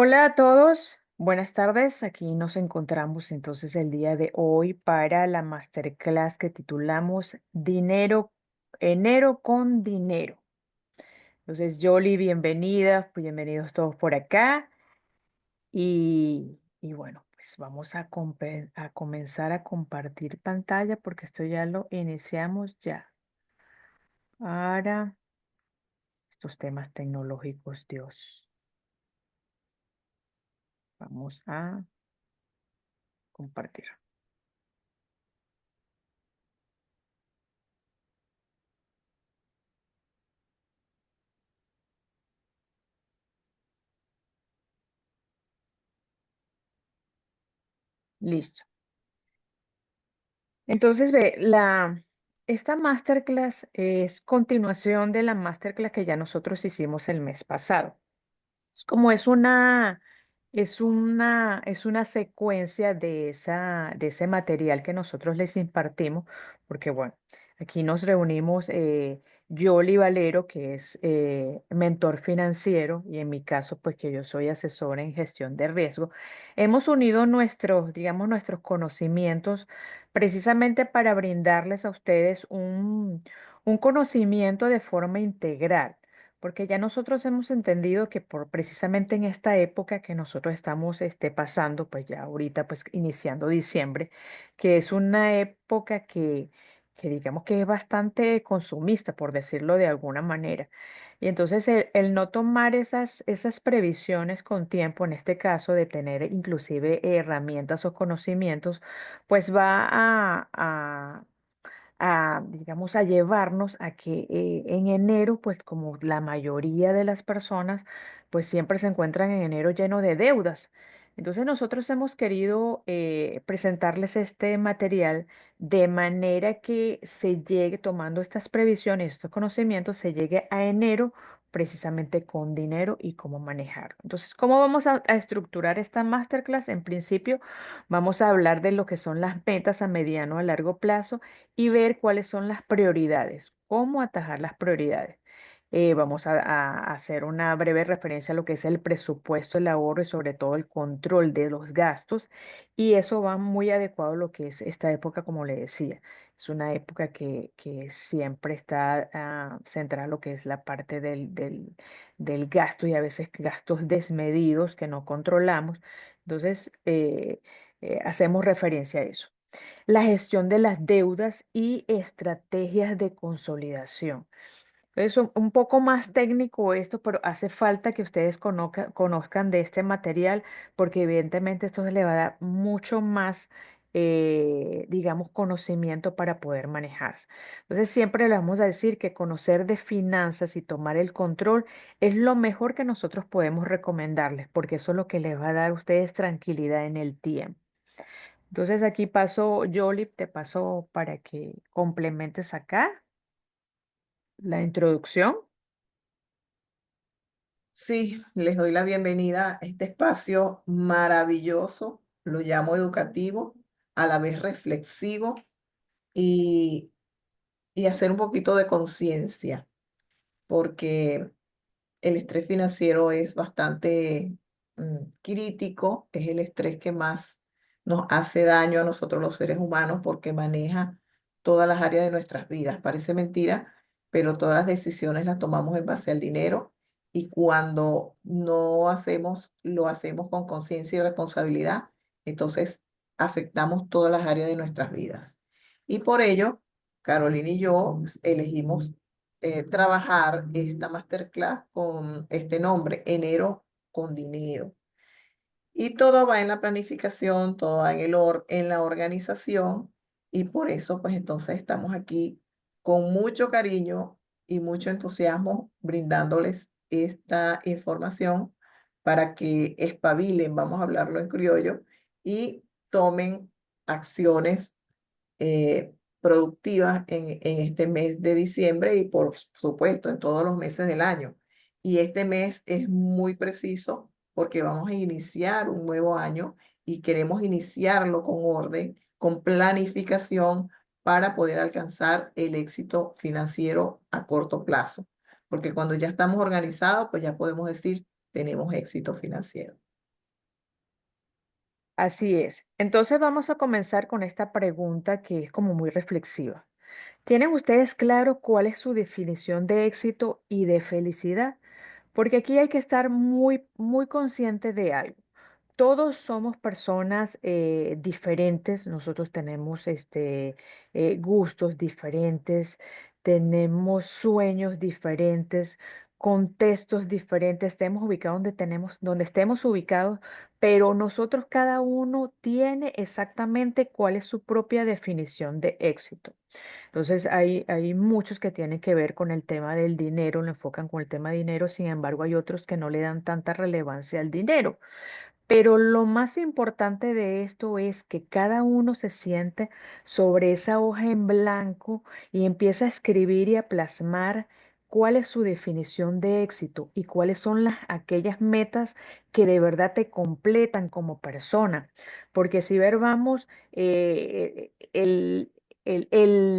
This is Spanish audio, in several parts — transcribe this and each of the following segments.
Hola a todos, buenas tardes. Aquí nos encontramos entonces el día de hoy para la masterclass que titulamos Enero con Dinero. Entonces, Yoli, bienvenida, pues bienvenidos todos por acá. Y bueno, pues vamos a comenzar a compartir pantalla porque esto ya lo iniciamos ya. Para estos temas tecnológicos, Dios. Vamos a compartir. Listo. Entonces, esta masterclass es continuación de la masterclass que ya nosotros hicimos el mes pasado. Como es una secuencia de ese material que nosotros les impartimos, porque bueno, aquí nos reunimos Yoli Valero, que es mentor financiero, y en mi caso, pues que yo soy asesora en gestión de riesgo. Hemos unido nuestros, digamos, nuestros conocimientos precisamente para brindarles a ustedes un conocimiento de forma integral. Porque ya nosotros hemos entendido que por precisamente en esta época que nosotros estamos pasando, pues ya ahorita, pues iniciando diciembre, que es una época que digamos que es bastante consumista, por decirlo de alguna manera. Y entonces el no tomar esas previsiones con tiempo, en este caso de tener inclusive herramientas o conocimientos, pues va digamos, a llevarnos a que en enero, pues como la mayoría de las personas, pues siempre se encuentran en enero lleno de deudas. Entonces nosotros hemos querido presentarles este material de manera que se llegue tomando estas previsiones, estos conocimientos, se llegue a enero precisamente con dinero y cómo manejarlo. Entonces, ¿cómo vamos a estructurar esta masterclass? En principio, vamos a hablar de lo que son las metas a mediano a largo plazo y ver cuáles son las prioridades, cómo atajar las prioridades. Vamos a hacer una breve referencia a lo que es el presupuesto, el ahorro y sobre todo el control de los gastos. Y eso va muy adecuado a lo que es esta época, como le decía. Es una época que siempre está centrada en lo que es la parte del gasto y a veces gastos desmedidos que no controlamos. Entonces, hacemos referencia a eso. La gestión de las deudas y estrategias de consolidación. Es un poco más técnico esto, pero hace falta que ustedes conozcan de este material porque evidentemente esto le va a dar mucho más, digamos, conocimiento para poder manejarse. Entonces siempre le vamos a decir que conocer de finanzas y tomar el control es lo mejor que nosotros podemos recomendarles porque eso es lo que les va a dar a ustedes tranquilidad en el tiempo. Entonces aquí paso, Yoli, te paso para que complementes acá la introducción. Sí, les doy la bienvenida a este espacio maravilloso, lo llamo educativo, a la vez reflexivo y, y hacer un poquito de conciencia, porque el estrés financiero es bastante crítico, es el estrés que más nos hace daño a nosotros los seres humanos porque maneja todas las áreas de nuestras vidas. Parece mentira, pero todas las decisiones las tomamos en base al dinero y cuando no hacemos, lo hacemos con conciencia y responsabilidad, entonces afectamos todas las áreas de nuestras vidas. Y por ello, Carolina y yo elegimos trabajar esta masterclass con este nombre, Enero con Dinero. Y todo va en la planificación, todo va en la organización y por eso pues entonces estamos aquí con mucho cariño y mucho entusiasmo brindándoles esta información para que espabilen, vamos a hablarlo en criollo, y tomen acciones productivas en este mes de diciembre y por supuesto en todos los meses del año. Y este mes es muy preciso porque vamos a iniciar un nuevo año y queremos iniciarlo con orden, con planificación para poder alcanzar el éxito financiero a corto plazo. Porque cuando ya estamos organizados, pues ya podemos decir, tenemos éxito financiero. Así es. Entonces vamos a comenzar con esta pregunta que es como muy reflexiva. ¿Tienen ustedes claro cuál es su definición de éxito y de felicidad? Porque aquí hay que estar muy, muy consciente de algo. Todos somos personas diferentes, nosotros tenemos gustos diferentes, tenemos sueños diferentes, contextos diferentes, estemos ubicados donde estemos ubicados, pero nosotros cada uno tiene exactamente cuál es su propia definición de éxito. Entonces hay muchos que tienen que ver con el tema del dinero, lo enfocan con el tema de dinero, sin embargo hay otros que no le dan tanta relevancia al dinero. Pero lo más importante de esto es que cada uno se siente sobre esa hoja en blanco y empieza a escribir y a plasmar cuál es su definición de éxito y cuáles son aquellas metas que de verdad te completan como persona. Porque si ver, vamos,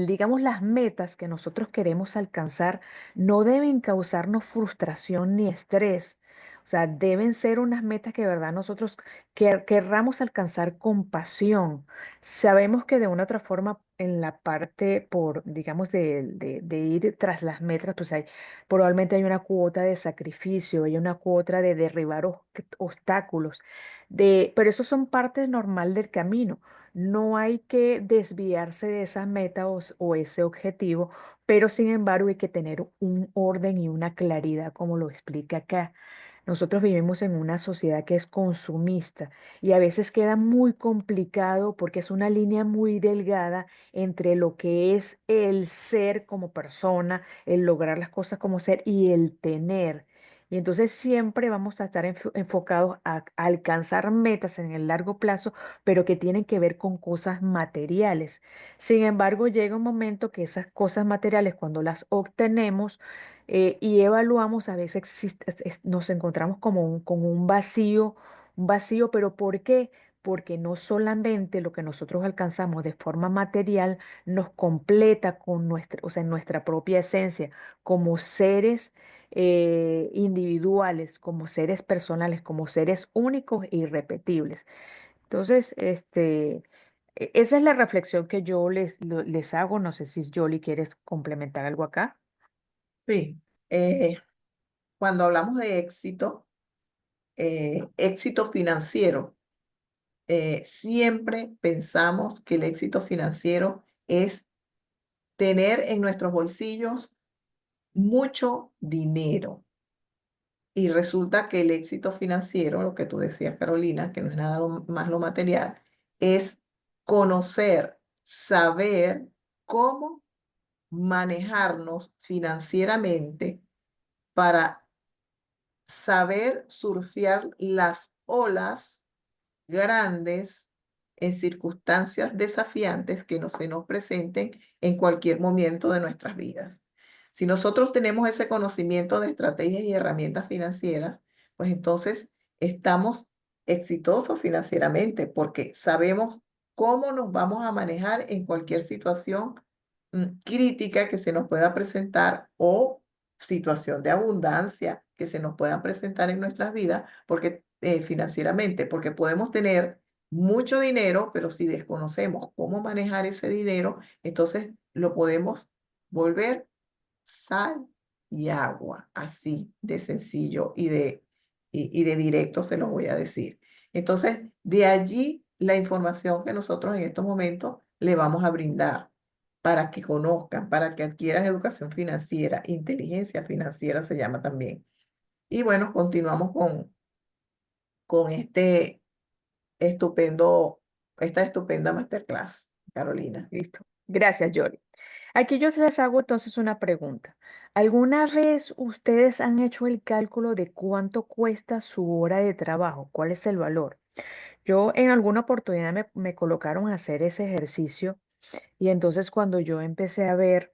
digamos, las metas que nosotros queremos alcanzar no deben causarnos frustración ni estrés. O sea, deben ser unas metas que de verdad nosotros querramos alcanzar con pasión. Sabemos que de una u otra forma en la parte por, digamos, de ir tras las metas, pues probablemente hay una cuota de sacrificio, hay una cuota de derribar obstáculos, pero eso son partes normal del camino. No hay que desviarse de esa meta o ese objetivo, pero sin embargo hay que tener un orden y una claridad, como lo explica acá. Nosotros vivimos en una sociedad que es consumista y a veces queda muy complicado porque es una línea muy delgada entre lo que es el ser como persona, el lograr las cosas como ser y el tener. Y entonces siempre vamos a estar enfocados a alcanzar metas en el largo plazo, pero que tienen que ver con cosas materiales. Sin embargo, llega un momento que esas cosas materiales, cuando las obtenemos, y evaluamos, a veces nos encontramos como con un vacío, pero ¿por qué? Porque no solamente lo que nosotros alcanzamos de forma material nos completa con nuestra, o sea, nuestra propia esencia, como seres individuales, como seres personales, como seres únicos e irrepetibles. Entonces, esa es la reflexión que yo les hago. No sé si Jolly quieres complementar algo acá. Sí, eh, cuando hablamos de éxito, éxito financiero, siempre pensamos que el éxito financiero es tener en nuestros bolsillos mucho dinero. Y resulta que el éxito financiero, lo que tú decías, Carolina, que no es nada más lo material, es conocer, saber cómo manejarnos financieramente para saber surfear las olas grandes en circunstancias desafiantes que se nos presenten en cualquier momento de nuestras vidas. Si nosotros tenemos ese conocimiento de estrategias y herramientas financieras, pues entonces estamos exitosos financieramente porque sabemos cómo nos vamos a manejar en cualquier situación crítica que se nos pueda presentar o situación de abundancia que se nos pueda presentar en nuestras vidas, porque financieramente, porque podemos tener mucho dinero, pero si desconocemos cómo manejar ese dinero, entonces lo podemos volver sal y agua, así de sencillo y de directo se lo voy a decir. Entonces, de allí la información que nosotros en estos momentos le vamos a brindar para que conozcan, para que adquieran educación financiera, inteligencia financiera se llama también. Y bueno, continuamos con estupendo, esta estupenda masterclass, Carolina. Listo. Gracias, Yoli. Aquí yo les hago entonces una pregunta. ¿Alguna vez ustedes han hecho el cálculo de cuánto cuesta su hora de trabajo? ¿Cuál es el valor? Yo en alguna oportunidad me colocaron a hacer ese ejercicio y entonces cuando yo empecé a ver,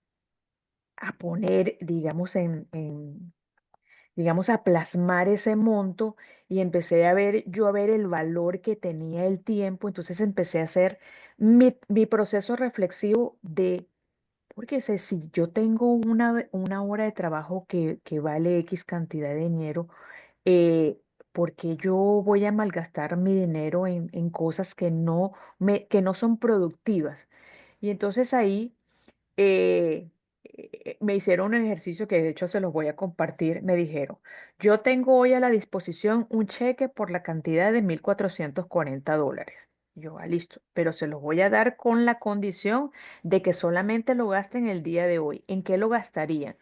a poner, digamos, digamos, a plasmar ese monto y empecé a ver el valor que tenía el tiempo, entonces empecé a hacer mi proceso reflexivo de porque si yo tengo una hora de trabajo que vale X cantidad de dinero, porque yo voy a malgastar mi dinero en cosas que no son productivas. Y entonces ahí me hicieron un ejercicio que de hecho se los voy a compartir. Me dijeron, yo tengo hoy a la disposición un cheque por la cantidad de $1,440. Yo, listo, pero se los voy a dar con la condición de que solamente lo gasten el día de hoy. ¿En qué lo gastarían?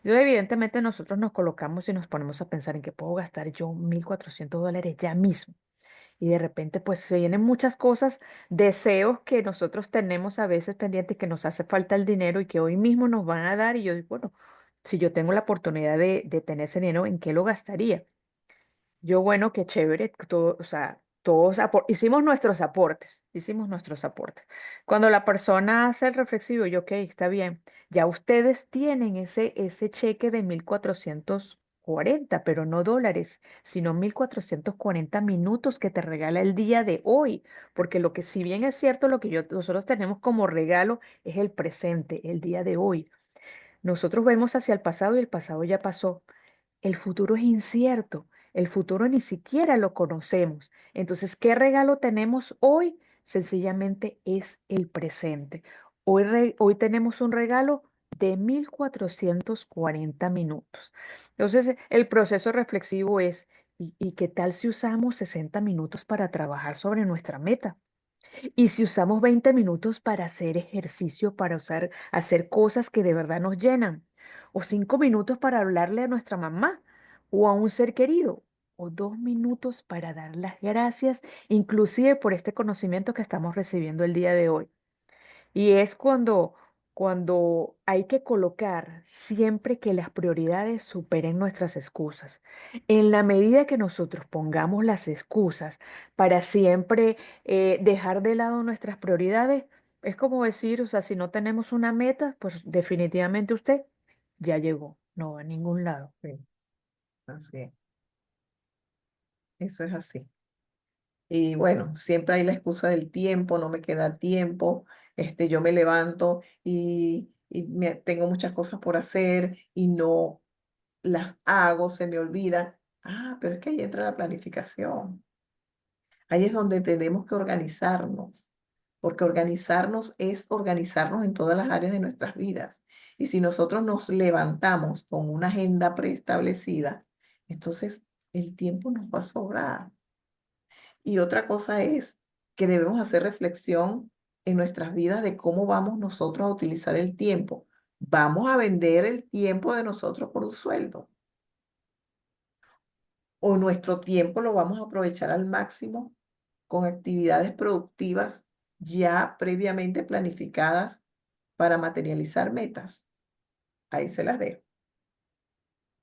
Yo, evidentemente, nosotros nos colocamos y nos ponemos a pensar en qué puedo gastar yo $1,400 ya mismo. Y de repente, pues se vienen muchas cosas, deseos que nosotros tenemos a veces pendientes, que nos hace falta el dinero y que hoy mismo nos van a dar. Y yo digo, bueno, si yo tengo la oportunidad de tener ese dinero, ¿en qué lo gastaría? Yo, bueno, qué chévere, todo, o sea, todos hicimos nuestros aportes. Cuando la persona hace el reflexivo, yo, ok, está bien, ya ustedes tienen ese cheque de 1,440, pero no dólares, sino 1,440 minutos que te regala el día de hoy, porque lo que si bien es cierto, lo que nosotros tenemos como regalo es el presente, el día de hoy. Nosotros vemos hacia el pasado y el pasado ya pasó. El futuro es incierto, el futuro ni siquiera lo conocemos. Entonces, ¿qué regalo tenemos hoy? Sencillamente es el presente. Hoy tenemos un regalo de 1,440 minutos. Entonces, el proceso reflexivo es, ¿y qué tal si usamos 60 minutos para trabajar sobre nuestra meta? Y si usamos 20 minutos para hacer ejercicio, hacer cosas que de verdad nos llenan, o 5 minutos para hablarle a nuestra mamá o a un ser querido, o 2 minutos para dar las gracias, inclusive por este conocimiento que estamos recibiendo el día de hoy. Y es cuando hay que colocar siempre que las prioridades superen nuestras excusas. En la medida que nosotros pongamos las excusas para siempre dejar de lado nuestras prioridades, es como decir, o sea, si no tenemos una meta, pues definitivamente usted ya llegó, no va a ningún lado. Sí, así es, eso es así. Y bueno, siempre hay la excusa del tiempo, no me queda tiempo, yo me levanto y tengo muchas cosas por hacer y no las hago, se me olvidan. Ah, pero es que ahí entra la planificación. Ahí es donde tenemos que organizarnos, porque organizarnos es organizarnos en todas las áreas de nuestras vidas. Y si nosotros nos levantamos con una agenda preestablecida, entonces el tiempo nos va a sobrar. Y otra cosa es que debemos hacer reflexión en nuestras vidas de cómo vamos nosotros a utilizar el tiempo. ¿Vamos a vender el tiempo de nosotros por un sueldo? ¿O nuestro tiempo lo vamos a aprovechar al máximo con actividades productivas ya previamente planificadas para materializar metas? Ahí se las dejo.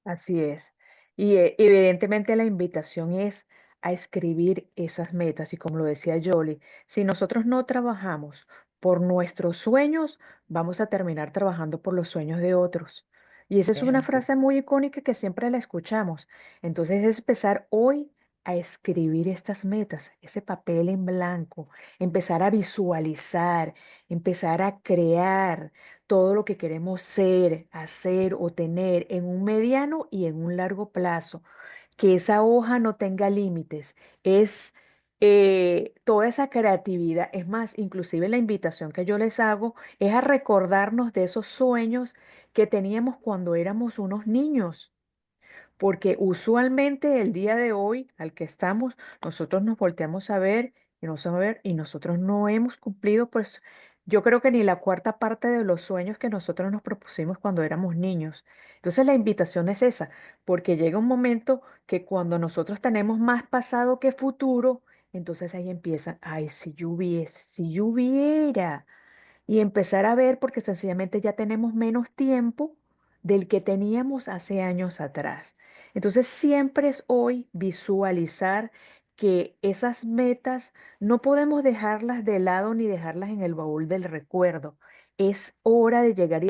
Así es. Y evidentemente la invitación es a escribir esas metas. Y como lo decía Jolie, si nosotros no trabajamos por nuestros sueños, vamos a terminar trabajando por los sueños de otros. Y esa es Es una así. frase muy icónica que siempre la escuchamos. Entonces es empezar hoy a escribir estas metas, ese papel en blanco, empezar a visualizar, empezar a crear todo lo que queremos ser, hacer o tener en un mediano y en un largo plazo. Que esa hoja no tenga límites. Es toda esa creatividad. Es más, inclusive la invitación que yo les hago es a recordarnos de esos sueños que teníamos cuando éramos unos niños. Porque usualmente el día de hoy al que estamos, nosotros nos volteamos a ver y nos vamos a ver y nosotros no hemos cumplido, pues yo creo que ni la cuarta parte de los sueños que nosotros nos propusimos cuando éramos niños. Entonces la invitación es esa, porque llega un momento que cuando nosotros tenemos más pasado que futuro, entonces ahí empiezan, ay, si yo hubiese, si yo hubiera y empezar a ver porque sencillamente ya tenemos menos tiempo del que teníamos hace años atrás. Entonces siempre es hoy visualizar que esas metas no podemos dejarlas de lado ni dejarlas en el baúl del recuerdo. Es hora de llegar y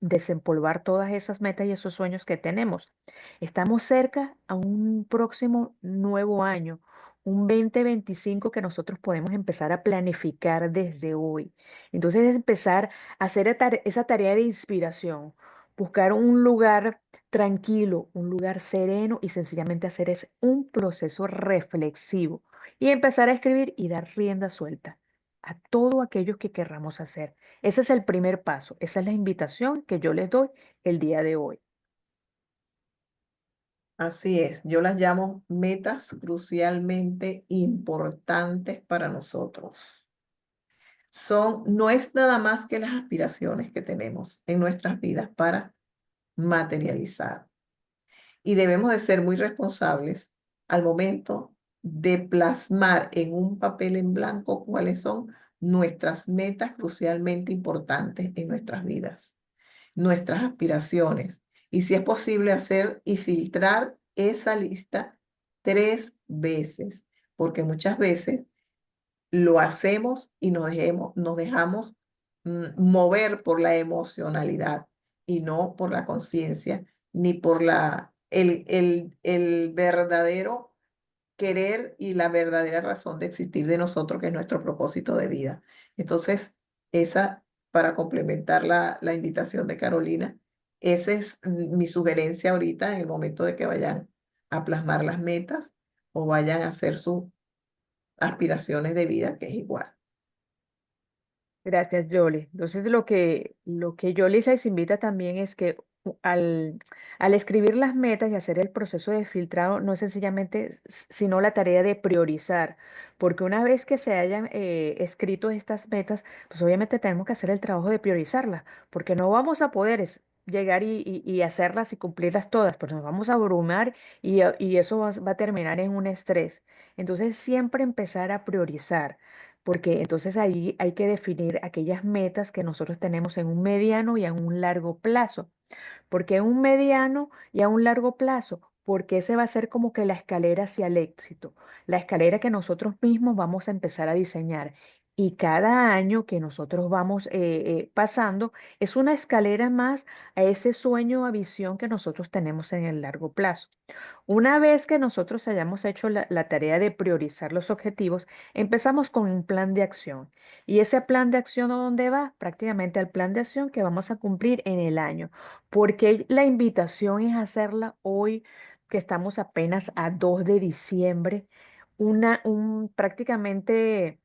desempolvar todas esas metas y esos sueños que tenemos. Estamos cerca a un próximo nuevo año, un 2025 que nosotros podemos empezar a planificar desde hoy. Entonces es empezar a hacer esa tarea de inspiración, buscar un lugar tranquilo, un lugar sereno y sencillamente hacer es un proceso reflexivo y empezar a escribir y dar rienda suelta a todo aquello que querramos hacer. Ese es el primer paso, esa es la invitación que yo les doy el día de hoy. Así es, yo las llamo metas crucialmente importantes para nosotros. No es nada más que las aspiraciones que tenemos en nuestras vidas para materializar. Y debemos de ser muy responsables al momento de plasmar en un papel en blanco cuáles son nuestras metas crucialmente importantes en nuestras vidas, nuestras aspiraciones. Y si es posible hacer y filtrar esa lista 3 veces, porque muchas veces lo hacemos y nos dejamos mover por la emocionalidad y no por la conciencia, ni por el verdadero querer y la verdadera razón de existir de nosotros, que es nuestro propósito de vida. Entonces, esa, para complementar la invitación de Carolina, esa es mi sugerencia ahorita en el momento de que vayan a plasmar las metas o vayan a hacer sus aspiraciones de vida, que es igual. Gracias, Yoli. Entonces, lo que Yoli les invita también es que al escribir las metas y hacer el proceso de filtrado, no es sencillamente sino la tarea de priorizar, porque una vez que se hayan escrito estas metas, pues obviamente tenemos que hacer el trabajo de priorizarlas, porque no vamos a poder llegar y hacerlas y cumplirlas todas, pues nos vamos a abrumar y eso va a terminar en un estrés. Entonces, siempre empezar a priorizar porque entonces ahí hay que definir aquellas metas que nosotros tenemos en un mediano y en un largo plazo. ¿Porque en un mediano y a un largo plazo? Porque ese va a ser como que la escalera hacia el éxito, la escalera que nosotros mismos vamos a empezar a diseñar. Y cada año que nosotros vamos pasando es una escalera más a ese sueño, a visión que nosotros tenemos en el largo plazo. Una vez que nosotros hayamos hecho la tarea de priorizar los objetivos, empezamos con un plan de acción. ¿Y ese plan de acción a dónde va? Prácticamente al plan de acción que vamos a cumplir en el año. Porque la invitación es hacerla hoy, que estamos apenas a 2 de diciembre, prácticamente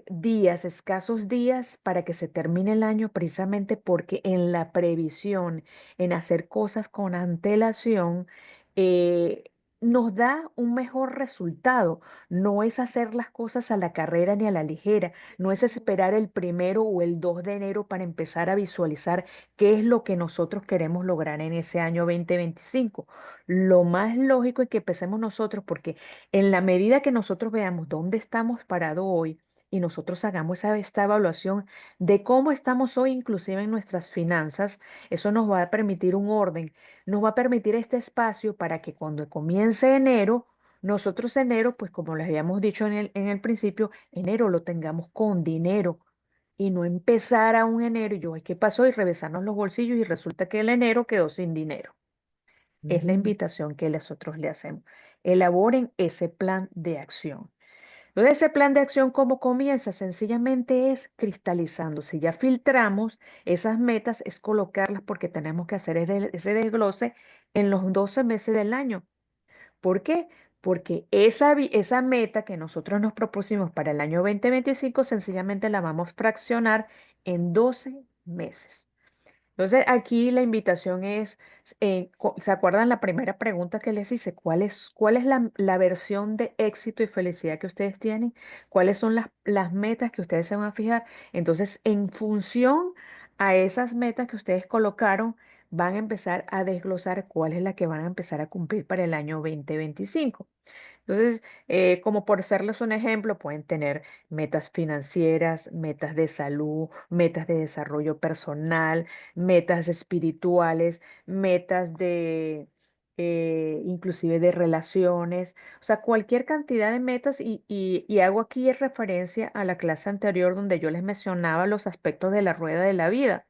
días, escasos días para que se termine el año, precisamente porque en la previsión, en hacer cosas con antelación, eh, nos da un mejor resultado. No es hacer las cosas a la carrera ni a la ligera, no es esperar el 1 o el 2 de enero para empezar a visualizar qué es lo que nosotros queremos lograr en ese año 2025. Lo más lógico es que empecemos nosotros, porque en la medida que nosotros veamos dónde estamos parados hoy y nosotros hagamos esta evaluación de cómo estamos hoy, inclusive en nuestras finanzas, eso nos va a permitir un orden, nos va a permitir este espacio para que cuando comience enero, nosotros enero, pues como les habíamos dicho en el principio, enero lo tengamos con dinero y no empezar a un enero y yo, ay, ¿qué pasó? Y revisarnos los bolsillos y resulta que el enero quedó sin dinero. Es la Mm. invitación que nosotros le hacemos. Elaboren ese plan de acción. Entonces, ese plan de acción, ¿cómo comienza? Sencillamente es cristalizando. Si ya filtramos esas metas, es colocarlas porque tenemos que hacer ese desglose en los 12 meses del año. ¿Por qué? Porque esa meta que nosotros nos propusimos para el año 2025, sencillamente la vamos a fraccionar en 12 meses. Entonces, aquí la invitación es, ¿se acuerdan la primera pregunta que les hice? ¿Cuál es la versión de éxito y felicidad que ustedes tienen? ¿Cuáles son las metas que ustedes se van a fijar? Entonces, en función a esas metas que ustedes colocaron, van a empezar a desglosar cuál es la que van a empezar a cumplir para el año 2025. Entonces, como por serles un ejemplo, pueden tener metas financieras, metas de salud, metas de desarrollo personal, metas espirituales, metas inclusive de relaciones, o sea, cualquier cantidad de metas y hago aquí referencia a la clase anterior donde yo les mencionaba los aspectos de la rueda de la vida.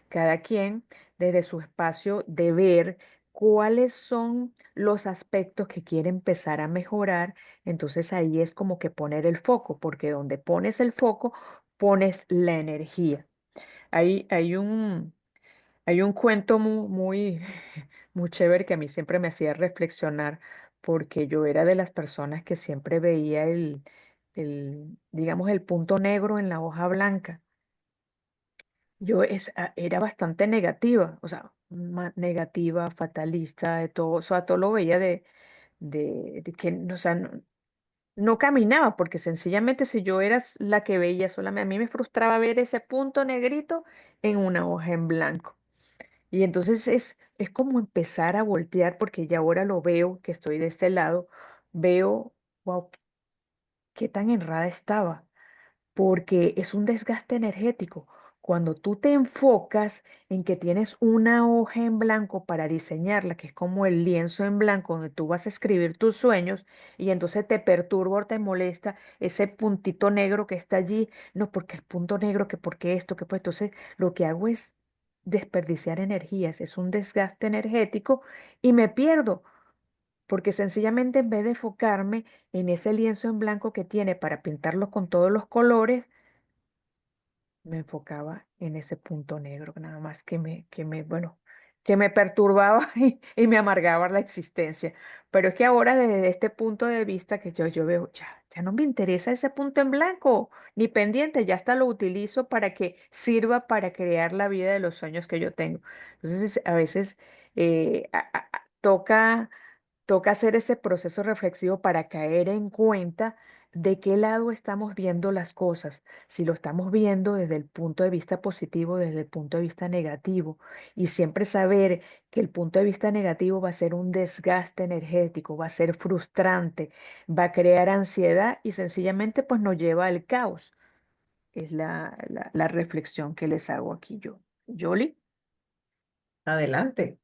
Cada quien desde su espacio de ver cuáles son los aspectos que quiere empezar a mejorar, entonces ahí es como que poner el foco, porque donde pones el foco, pones la energía. Hay Hay un cuento muy, muy chévere que a mí siempre me hacía reflexionar porque yo era de las personas que siempre veía digamos, el punto negro en la hoja blanca. Era bastante negativa, o sea, negativa, fatalista, de todo, o sea, todo lo veía de que, o sea, no caminaba, porque sencillamente si yo era la que veía solamente, a mí me frustraba ver ese punto negrito en una hoja en blanco. Y entonces es como empezar a voltear, porque ya ahora lo veo, que estoy de este lado, veo, wow, qué tan errada estaba porque es un desgaste energético. Cuando tú te enfocas en que tienes una hoja en blanco para diseñarla, que es como el lienzo en blanco donde tú vas a escribir tus sueños, y entonces te perturba o te molesta ese puntito negro que está allí, no, porque el punto negro, que porque esto, que pues entonces lo que hago es desperdiciar energías, es un desgaste energético y me pierdo. Porque sencillamente en vez de enfocarme en ese lienzo en blanco que tiene para pintarlo con todos los colores, me enfocaba en ese punto negro, nada más bueno, que me perturbaba y me amargaba la existencia. Pero es que ahora desde este punto de vista que yo veo, ya no me interesa ese punto en blanco, ni pendiente, ya hasta lo utilizo para que sirva para crear la vida de los sueños que yo tengo. Entonces, a veces toca hacer ese proceso reflexivo para caer en cuenta de qué lado estamos viendo las cosas, si lo estamos viendo desde el punto de vista positivo, desde el punto de vista negativo, y siempre saber que el punto de vista negativo va a ser un desgaste energético, va a ser frustrante, va a crear ansiedad y sencillamente pues nos lleva al caos. Es la reflexión que les hago aquí yo. Yoli. Adelante.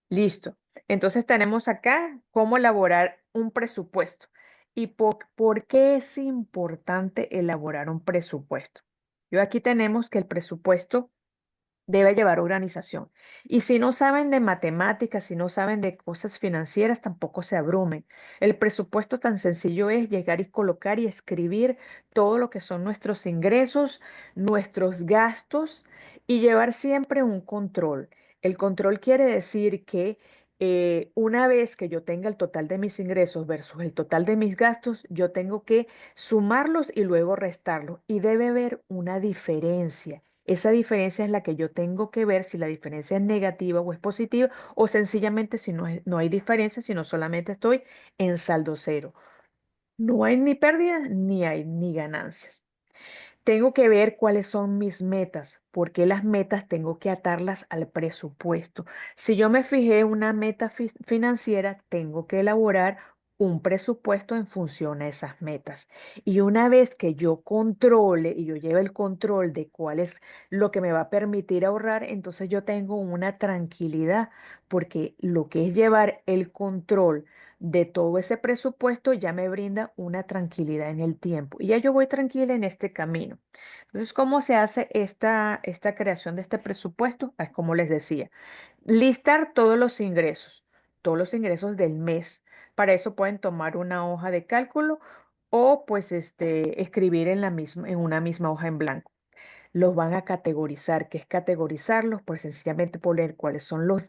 Listo. Entonces tenemos acá cómo elaborar un presupuesto y por qué es importante elaborar un presupuesto. Yo aquí tenemos que el presupuesto debe llevar organización. Y si no saben de matemáticas, si no saben de cosas financieras, tampoco se abrumen. El presupuesto tan sencillo es llegar y colocar y escribir todo lo que son nuestros ingresos, nuestros gastos y llevar siempre un control. El control quiere decir que una vez que yo tenga el total de mis ingresos versus el total de mis gastos, yo tengo que sumarlos y luego restarlos. Y debe haber una diferencia. Esa diferencia es la que yo tengo que ver si la diferencia es negativa o es positiva o sencillamente si no hay diferencia, sino solamente estoy en saldo cero. No hay ni pérdidas ni hay ni ganancias. Tengo que ver cuáles son mis metas, porque las metas tengo que atarlas al presupuesto. Si yo me fijé una meta financiera, tengo que elaborar un presupuesto en función a esas metas. Y una vez que yo controle y yo lleve el control de cuál es lo que me va a permitir ahorrar, entonces yo tengo una tranquilidad, porque lo que es llevar el control de todo ese presupuesto ya me brinda una tranquilidad en el tiempo y ya yo voy tranquila en este camino. Entonces, ¿cómo se hace esta creación de este presupuesto? Es como les decía, listar todos los ingresos del mes. Para eso pueden tomar una hoja de cálculo o pues escribir en una misma hoja en blanco. Los van a categorizar. ¿Qué es categorizarlos? Pues sencillamente poner cuáles son los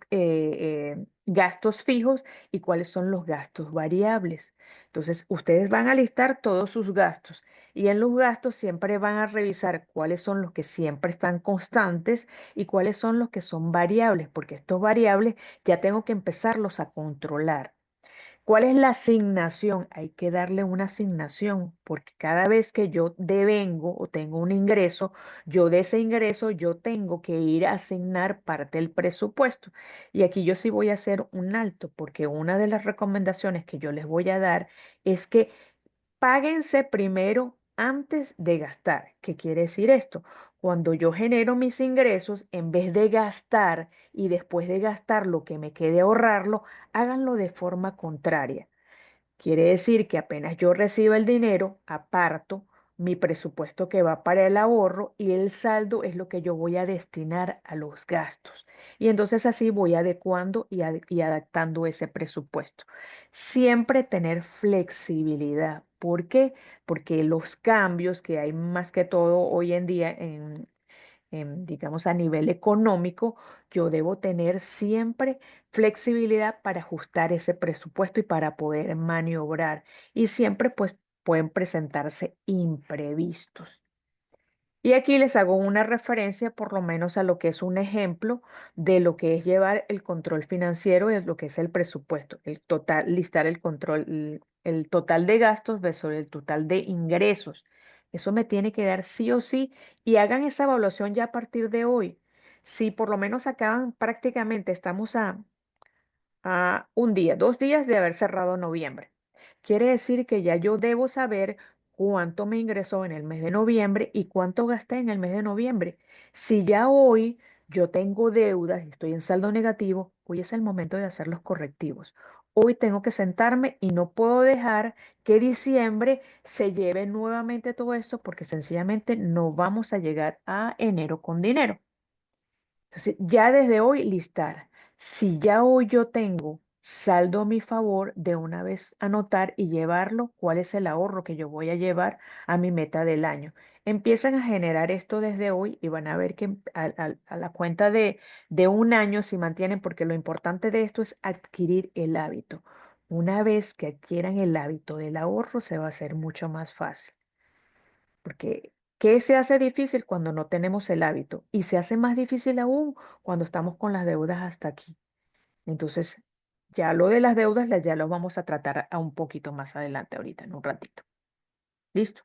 gastos fijos y cuáles son los gastos variables. Entonces, ustedes van a listar todos sus gastos y en los gastos siempre van a revisar cuáles son los que siempre están constantes y cuáles son los que son variables, porque estos variables ya tengo que empezarlos a controlar. ¿Cuál es la asignación? Hay que darle una asignación, porque cada vez que yo devengo o tengo un ingreso, yo de ese ingreso yo tengo que ir a asignar parte del presupuesto. Y aquí yo sí voy a hacer un alto, porque una de las recomendaciones que yo les voy a dar es que páguense primero antes de gastar. ¿Qué quiere decir esto? Cuando yo genero mis ingresos, en vez de gastar y después de gastar lo que me quede ahorrarlo, háganlo de forma contraria. Quiere decir que apenas yo reciba el dinero, aparto mi presupuesto que va para el ahorro y el saldo es lo que yo voy a destinar a los gastos. Y entonces así voy adecuando y adaptando ese presupuesto. Siempre tener flexibilidad. ¿Por qué? Porque los cambios que hay más que todo hoy en día digamos, a nivel económico, yo debo tener siempre flexibilidad para ajustar ese presupuesto y para poder maniobrar. Y siempre, pues, pueden presentarse imprevistos. Y aquí les hago una referencia por lo menos a lo que es un ejemplo de lo que es llevar el control financiero y lo que es el presupuesto, el total, listar el control, el total de gastos versus el total de ingresos. Eso me tiene que dar sí o sí y hagan esa evaluación ya a partir de hoy. Si por lo menos acaban prácticamente, estamos a un día, 2 días de haber cerrado noviembre. Quiere decir que ya yo debo saber cuánto me ingresó en el mes de noviembre y cuánto gasté en el mes de noviembre. Si ya hoy yo tengo deudas y estoy en saldo negativo, hoy es el momento de hacer los correctivos. Hoy tengo que sentarme y no puedo dejar que diciembre se lleve nuevamente todo esto porque sencillamente no vamos a llegar a enero con dinero. Entonces, ya desde hoy listar. Si ya hoy yo tengo saldo a mi favor, de una vez anotar y llevarlo, cuál es el ahorro que yo voy a llevar a mi meta del año. Empiezan a generar esto desde hoy y van a ver que a la cuenta de un año si mantienen, porque lo importante de esto es adquirir el hábito. Una vez que adquieran el hábito del ahorro, se va a hacer mucho más fácil. Porque, ¿qué se hace difícil cuando no tenemos el hábito? Y se hace más difícil aún cuando estamos con las deudas hasta aquí. Entonces, ya lo de las deudas ya lo vamos a tratar a un poquito más adelante, ahorita, en un ratito. ¿Listo?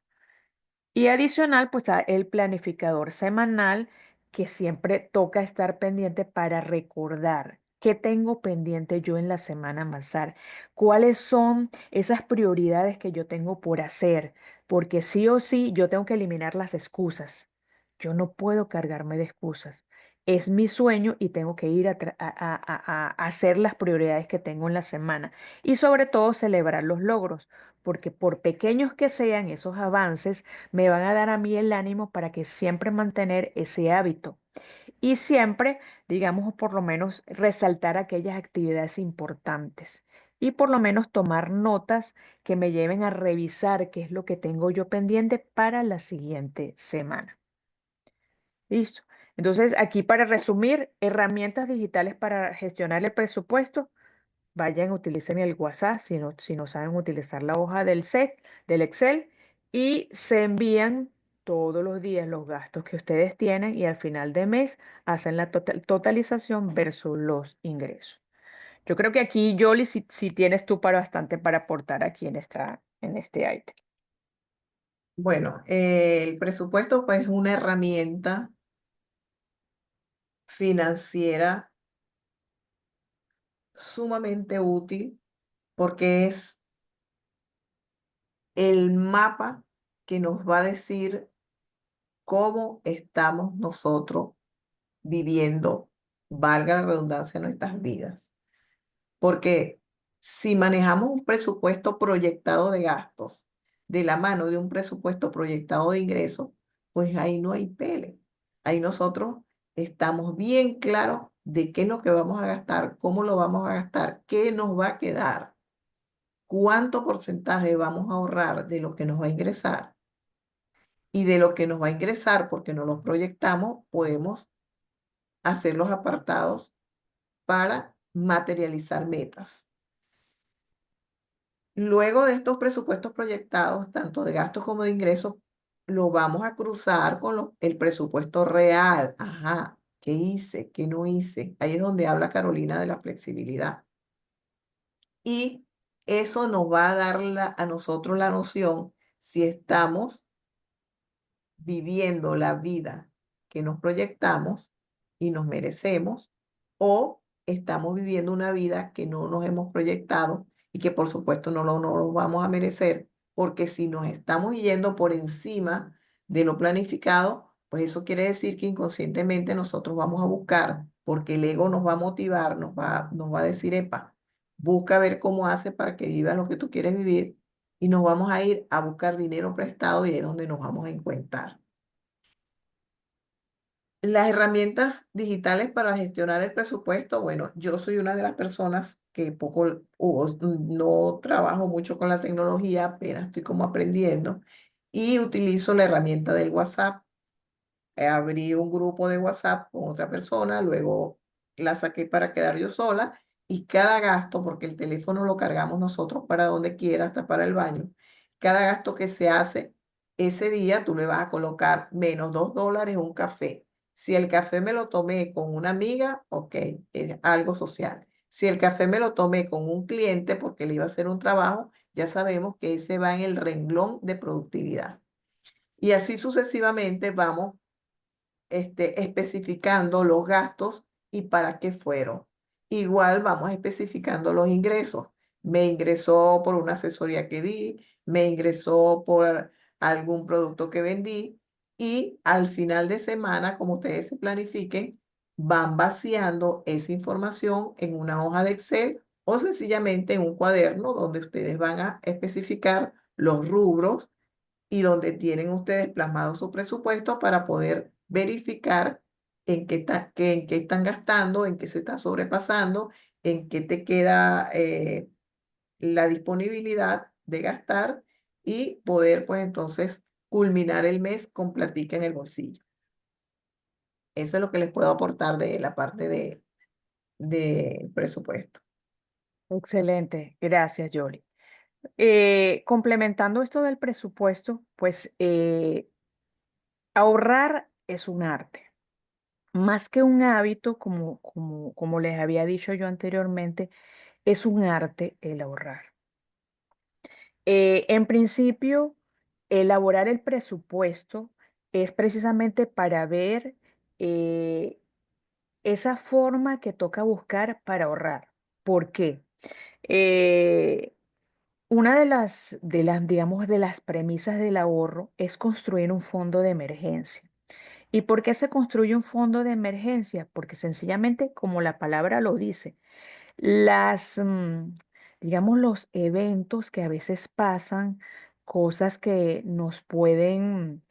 Y adicional, pues el planificador semanal que siempre toca estar pendiente para recordar qué tengo pendiente yo en la semana a avanzar, cuáles son esas prioridades que yo tengo por hacer, porque sí o sí yo tengo que eliminar las excusas. Yo no puedo cargarme de excusas. Es mi sueño y tengo que ir a hacer las prioridades que tengo en la semana y sobre todo celebrar los logros, porque por pequeños que sean esos avances, me van a dar a mí el ánimo para que siempre mantener ese hábito y siempre, digamos, por lo menos resaltar aquellas actividades importantes y por lo menos tomar notas que me lleven a revisar qué es lo que tengo yo pendiente para la siguiente semana. Listo. Entonces, aquí para resumir, herramientas digitales para gestionar el presupuesto. Vayan, utilicen el WhatsApp si no saben utilizar la hoja del Excel y se envían todos los días los gastos que ustedes tienen y al final de mes hacen la totalización versus los ingresos. Yo creo que aquí, Yoli, si tienes tú para bastante para aportar aquí en este item. Bueno, el presupuesto pues es una herramienta financiera sumamente útil porque es el mapa que nos va a decir cómo estamos nosotros viviendo, valga la redundancia, nuestras vidas. Porque si manejamos un presupuesto proyectado de gastos de la mano de un presupuesto proyectado de ingresos, pues ahí no hay pele. Ahí nosotros estamos bien claros de qué es lo que vamos a gastar, cómo lo vamos a gastar, qué nos va a quedar, cuánto porcentaje vamos a ahorrar de lo que nos va a ingresar y de lo que nos va a ingresar porque no lo proyectamos, podemos hacer los apartados para materializar metas. Luego de estos presupuestos proyectados, tanto de gastos como de ingresos, lo vamos a cruzar con el presupuesto real. Ajá, ¿qué hice? ¿Qué no hice? Ahí es donde habla Carolina de la flexibilidad. Y eso nos va a dar a nosotros la noción si estamos viviendo la vida que nos proyectamos y nos merecemos, o estamos viviendo una vida que no nos hemos proyectado y que por supuesto no lo vamos a merecer, porque si nos estamos yendo por encima de lo planificado, pues eso quiere decir que inconscientemente nosotros vamos a buscar, porque el ego nos va a motivar, nos va a decir, epa, busca ver cómo hace para que vivas lo que tú quieres vivir y nos vamos a ir a buscar dinero prestado y ahí es donde nos vamos a encontrar. Las herramientas digitales para gestionar el presupuesto, bueno, yo soy una de las personas que no trabajo mucho con la tecnología, apenas estoy como aprendiendo y utilizo la herramienta del WhatsApp. abrí un grupo de WhatsApp con otra persona, luego la saqué para quedar yo sola y cada gasto, porque el teléfono lo cargamos nosotros para donde quiera, hasta para el baño, cada gasto que se hace ese día, tú le vas a colocar menos $2 un café. Si el café me lo tomé con una amiga, ok, es algo social. Si el café me lo tomé con un cliente porque le iba a hacer un trabajo, ya sabemos que ese va en el renglón de productividad. Y así sucesivamente vamos especificando los gastos y para qué fueron. Igual vamos especificando los ingresos. Me ingresó por una asesoría que di, me ingresó por algún producto que vendí y al final de semana, como ustedes se planifiquen, van vaciando esa información en una hoja de Excel o sencillamente en un cuaderno donde ustedes van a especificar los rubros y donde tienen ustedes plasmado su presupuesto para poder verificar en qué están gastando, en qué se está sobrepasando, en qué te queda la disponibilidad de gastar y poder pues entonces culminar el mes con platica en el bolsillo. Eso es lo que les puedo aportar de la parte de presupuesto. Excelente, gracias, Yoli. Complementando esto del presupuesto, pues ahorrar es un arte. Más que un hábito, como les había dicho yo anteriormente, es un arte el ahorrar. En principio, elaborar el presupuesto es precisamente para ver eh, esa forma que toca buscar para ahorrar. ¿Por qué? Eh, una digamos, de las premisas del ahorro es construir un fondo de emergencia. ¿Y por qué se construye un fondo de emergencia? Porque sencillamente, como la palabra lo dice, las, digamos, los eventos que a veces pasan, cosas que nos pueden,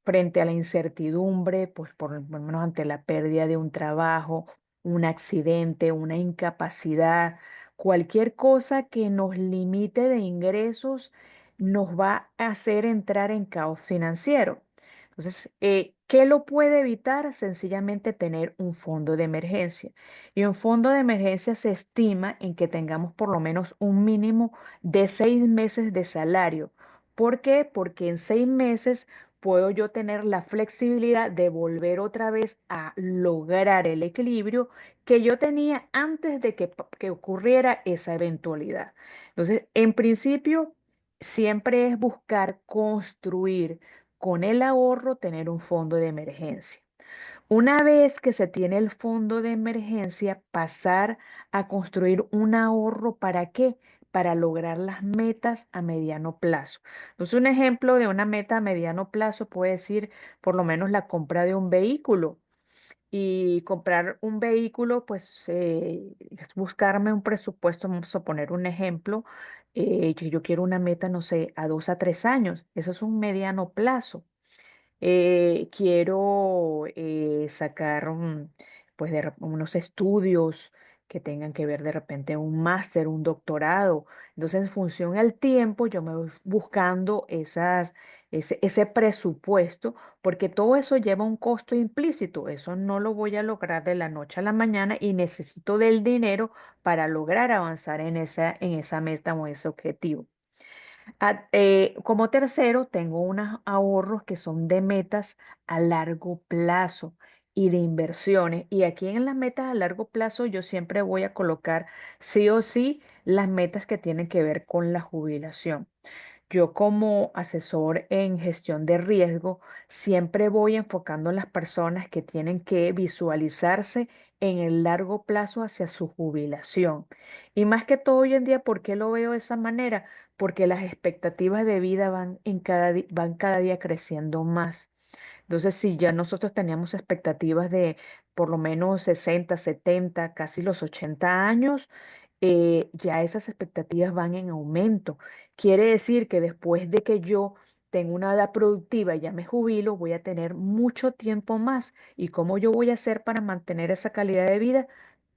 frente a la incertidumbre, pues por lo menos ante la pérdida de un trabajo, un accidente, una incapacidad, cualquier cosa que nos limite de ingresos, nos va a hacer entrar en caos financiero. Entonces, ¿qué lo puede evitar? Sencillamente tener un fondo de emergencia. Y un fondo de emergencia se estima en que tengamos por lo menos un mínimo de 6 meses de salario. ¿Por qué? Porque en 6 meses puedo yo tener la flexibilidad de volver otra vez a lograr el equilibrio que yo tenía antes de que ocurriera esa eventualidad. Entonces, en principio, siempre es buscar construir con el ahorro, tener un fondo de emergencia. Una vez que se tiene el fondo de emergencia, pasar a construir un ahorro, ¿para qué? Para lograr las metas a mediano plazo. Entonces, un ejemplo de una meta a mediano plazo puede ser por lo menos la compra de un vehículo. Y comprar un vehículo, pues es buscarme un presupuesto, vamos a poner un ejemplo, que yo quiero una meta, no sé, a 2 a 3 años. Eso es un mediano plazo. Quiero sacar pues unos estudios que tengan que ver de repente un máster, un doctorado. Entonces, en función al tiempo, yo me voy buscando ese presupuesto, porque todo eso lleva un costo implícito. Eso no lo voy a lograr de la noche a la mañana y necesito del dinero para lograr avanzar en esa meta o ese objetivo. Como tercero, tengo unos ahorros que son de metas a largo plazo y de inversiones. Y aquí en las metas a largo plazo yo siempre voy a colocar sí o sí las metas que tienen que ver con la jubilación. Yo como asesor en gestión de riesgo siempre voy enfocando a las personas que tienen que visualizarse en el largo plazo hacia su jubilación. Y más que todo hoy en día, ¿por qué lo veo de esa manera? Porque las expectativas de vida van cada día creciendo más. Entonces, si ya nosotros teníamos expectativas de por lo menos 60, 70, casi los 80 años, ya esas expectativas van en aumento. Quiere decir que después de que yo tengo una edad productiva y ya me jubilo, voy a tener mucho tiempo más. ¿Y cómo yo voy a hacer para mantener esa calidad de vida?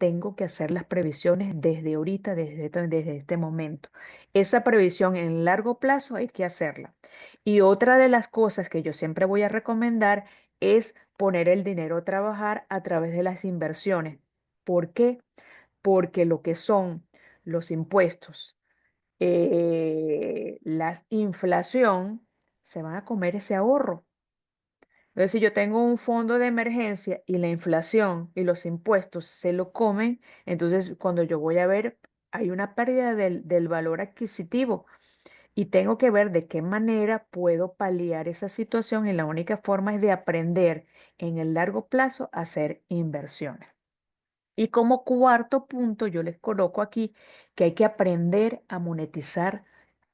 tengo que hacer las previsiones desde ahorita, desde este momento. Esa previsión en largo plazo hay que hacerla. Y otra de las cosas que yo siempre voy a recomendar es poner el dinero a trabajar a través de las inversiones. ¿Por qué? Porque lo que son los impuestos, la inflación, se van a comer ese ahorro. Entonces, si yo tengo un fondo de emergencia y la inflación y los impuestos se lo comen, entonces cuando yo voy a ver, hay una pérdida del valor adquisitivo y tengo que ver de qué manera puedo paliar esa situación y la única forma es de aprender en el largo plazo a hacer inversiones. Y como cuarto punto, yo les coloco aquí que hay que aprender a monetizar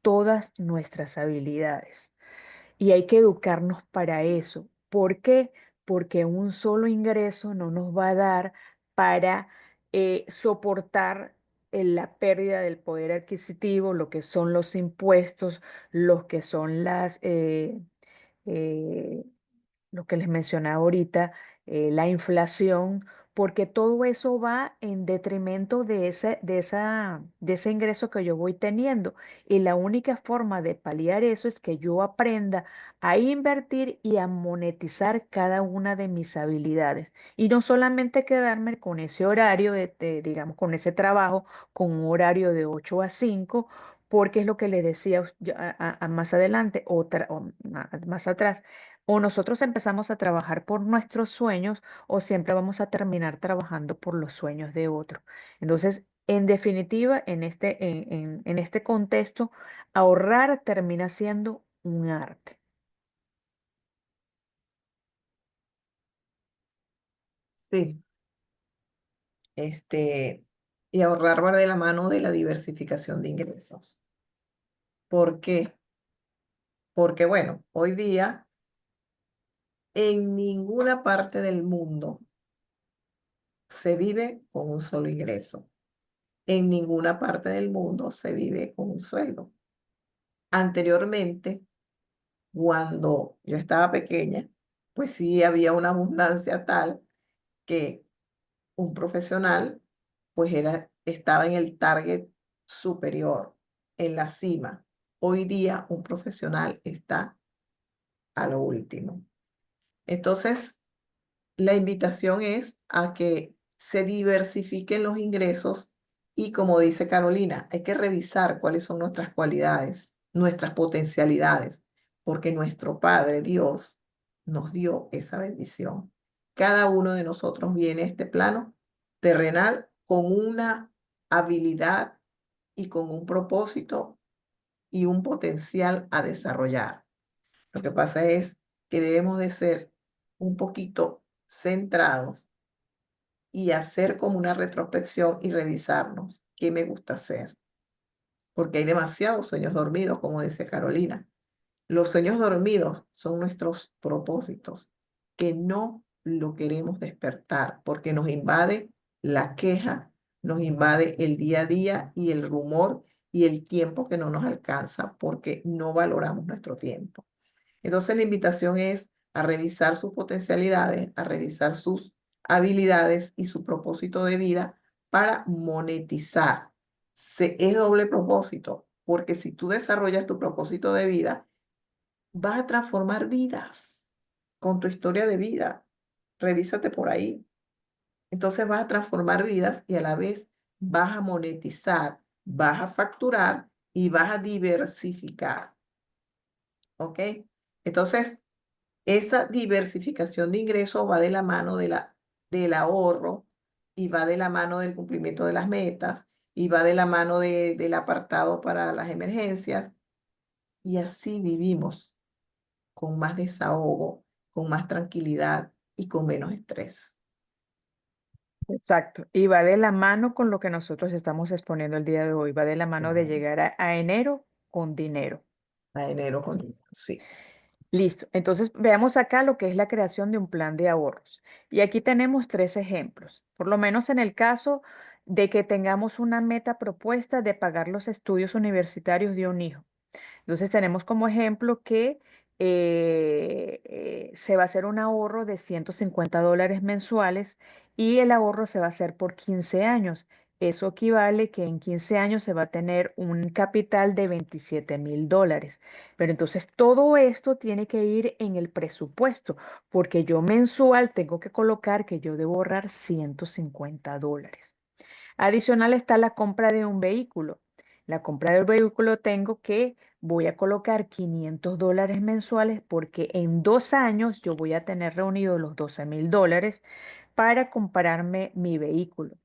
todas nuestras habilidades. Y hay que educarnos para eso. ¿Por qué? Porque un solo ingreso no nos va a dar para soportar la pérdida del poder adquisitivo, lo que son los impuestos, los que son eh, lo que les mencionaba ahorita, la inflación, porque todo eso va en detrimento de ese ingreso que yo voy teniendo. Y la única forma de paliar eso es que yo aprenda a invertir y a monetizar cada una de mis habilidades. Y no solamente quedarme con ese horario, digamos, con ese trabajo, con un horario de 8 a 5, porque es lo que les decía más adelante, más atrás. O nosotros empezamos a trabajar por nuestros sueños o siempre vamos a terminar trabajando por los sueños de otro. Entonces, en definitiva, en este contexto, ahorrar termina siendo un arte. Sí, este, y ahorrar va de la mano de la diversificación de ingresos. ¿Por qué? Porque, bueno, hoy día en ninguna parte del mundo se vive con un solo ingreso. En ninguna parte del mundo se vive con un sueldo. Anteriormente, cuando yo estaba pequeña, pues sí había una abundancia tal que un profesional pues estaba en el target superior, en la cima. Hoy día un profesional está a lo último. Entonces, la invitación es a que se diversifiquen los ingresos y como dice Carolina, hay que revisar cuáles son nuestras cualidades, nuestras potencialidades, porque nuestro Padre Dios nos dio esa bendición. Cada uno de nosotros viene a este plano terrenal con una habilidad y con un propósito y un potencial a desarrollar. Lo que pasa es que debemos de ser un poquito centrados y hacer como una retrospección y revisarnos qué me gusta hacer, porque hay demasiados sueños dormidos, como dice Carolina. Los sueños dormidos son nuestros propósitos, que no lo queremos despertar, porque nos invade la queja, nos invade el día a día y el rumor y el tiempo que no nos alcanza, porque no valoramos nuestro tiempo. Entonces la invitación es a revisar sus potencialidades, a revisar sus habilidades y su propósito de vida para monetizar. Es doble propósito, porque si tú desarrollas tu propósito de vida, vas a transformar vidas con tu historia de vida. Revísate por ahí. Entonces vas a transformar vidas y a la vez vas a monetizar, vas a facturar y vas a diversificar. ¿Ok? Entonces, esa diversificación de ingresos va de la mano del ahorro y va de la mano del cumplimiento de las metas y va de la mano del apartado para las emergencias. Y así vivimos con más desahogo, con más tranquilidad y con menos estrés. Exacto. Y va de la mano con lo que nosotros estamos exponiendo el día de hoy. Va de la mano de Claro. llegar a enero con dinero. A enero con... Sí. Listo. Entonces, veamos acá lo que es la creación de un plan de ahorros. Y aquí tenemos tres ejemplos. Por lo menos en el caso de que tengamos una meta propuesta de pagar los estudios universitarios de un hijo. Entonces tenemos como ejemplo que se va a hacer un ahorro de $150 mensuales y el ahorro se va a hacer por 15 años. Eso equivale que en 15 años se va a tener un capital de $27,000. Pero entonces todo esto tiene que ir en el presupuesto, porque yo mensual tengo que colocar que yo debo ahorrar $150. Adicional está la compra de un vehículo. La compra del vehículo tengo que, voy a colocar $500 mensuales porque en 2 años yo voy a tener reunidos los $12,000 para comprarme mi vehículo.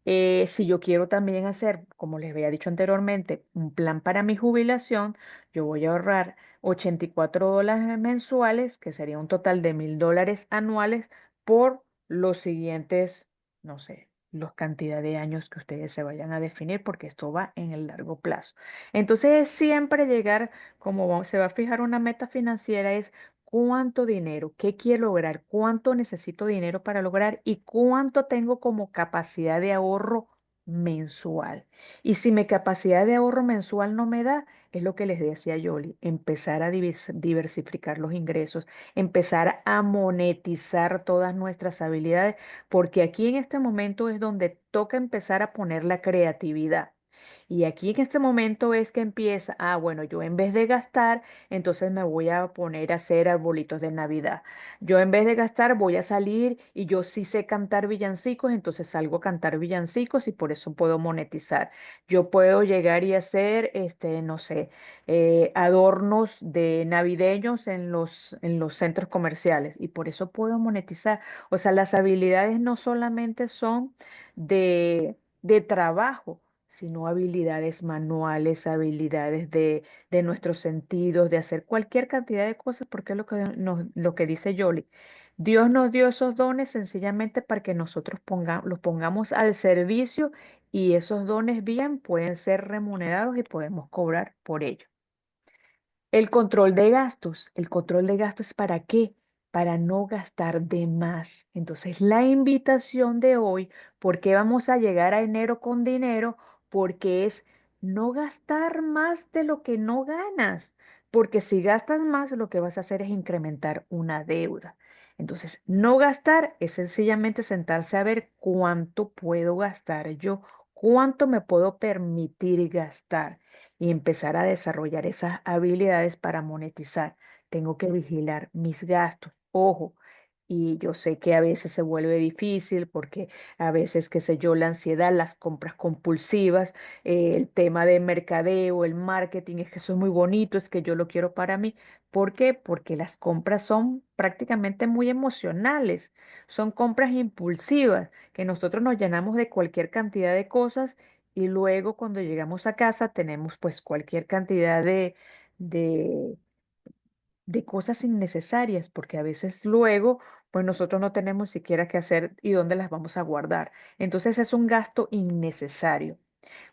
Si yo quiero también hacer, como les había dicho anteriormente, un plan para mi jubilación, yo voy a ahorrar $84 mensuales, que sería un total de $1,000 anuales por los siguientes, no sé, los cantidad de años que ustedes se vayan a definir, porque esto va en el largo plazo. Entonces, es siempre llegar, como se va a fijar una meta financiera, es cuánto dinero, qué quiero lograr, cuánto necesito dinero para lograr y cuánto tengo como capacidad de ahorro mensual. Y si mi capacidad de ahorro mensual no me da, es lo que les decía Yoli, empezar a diversificar los ingresos, empezar a monetizar todas nuestras habilidades, porque aquí en este momento es donde toca empezar a poner la creatividad. Y aquí en este momento es que empieza, bueno, yo en vez de gastar, entonces me voy a poner a hacer arbolitos de Navidad. Yo en vez de gastar voy a salir y yo sí sé cantar villancicos, entonces salgo a cantar villancicos y por eso puedo monetizar. Yo puedo llegar y hacer, no sé, adornos de navideños en los centros comerciales y por eso puedo monetizar. O sea, las habilidades no solamente son de trabajo, sino habilidades manuales, habilidades de nuestros sentidos, de hacer cualquier cantidad de cosas, porque es lo que dice Yoli. Dios nos dio esos dones sencillamente para que nosotros los pongamos al servicio y esos dones bien pueden ser remunerados y podemos cobrar por ello. El control de gastos. ¿El control de gastos es para qué? Para no gastar de más. Entonces, la invitación de hoy, ¿por qué vamos a llegar a enero con dinero? Porque es no gastar más de lo que no ganas. Porque si gastas más, lo que vas a hacer es incrementar una deuda. Entonces, no gastar es sencillamente sentarse a ver cuánto puedo gastar yo, cuánto me puedo permitir gastar y empezar a desarrollar esas habilidades para monetizar. Tengo que vigilar mis gastos. Ojo, y yo sé que a veces se vuelve difícil porque a veces, qué sé yo, la ansiedad, las compras compulsivas, el tema de mercadeo, el marketing, es que eso es muy bonito, es que yo lo quiero para mí. ¿Por qué? Porque las compras son prácticamente muy emocionales, son compras impulsivas, que nosotros nos llenamos de cualquier cantidad de cosas y luego cuando llegamos a casa tenemos pues cualquier cantidad de, de cosas innecesarias, porque a veces luego pues nosotros no tenemos siquiera qué hacer y dónde las vamos a guardar. Entonces es un gasto innecesario.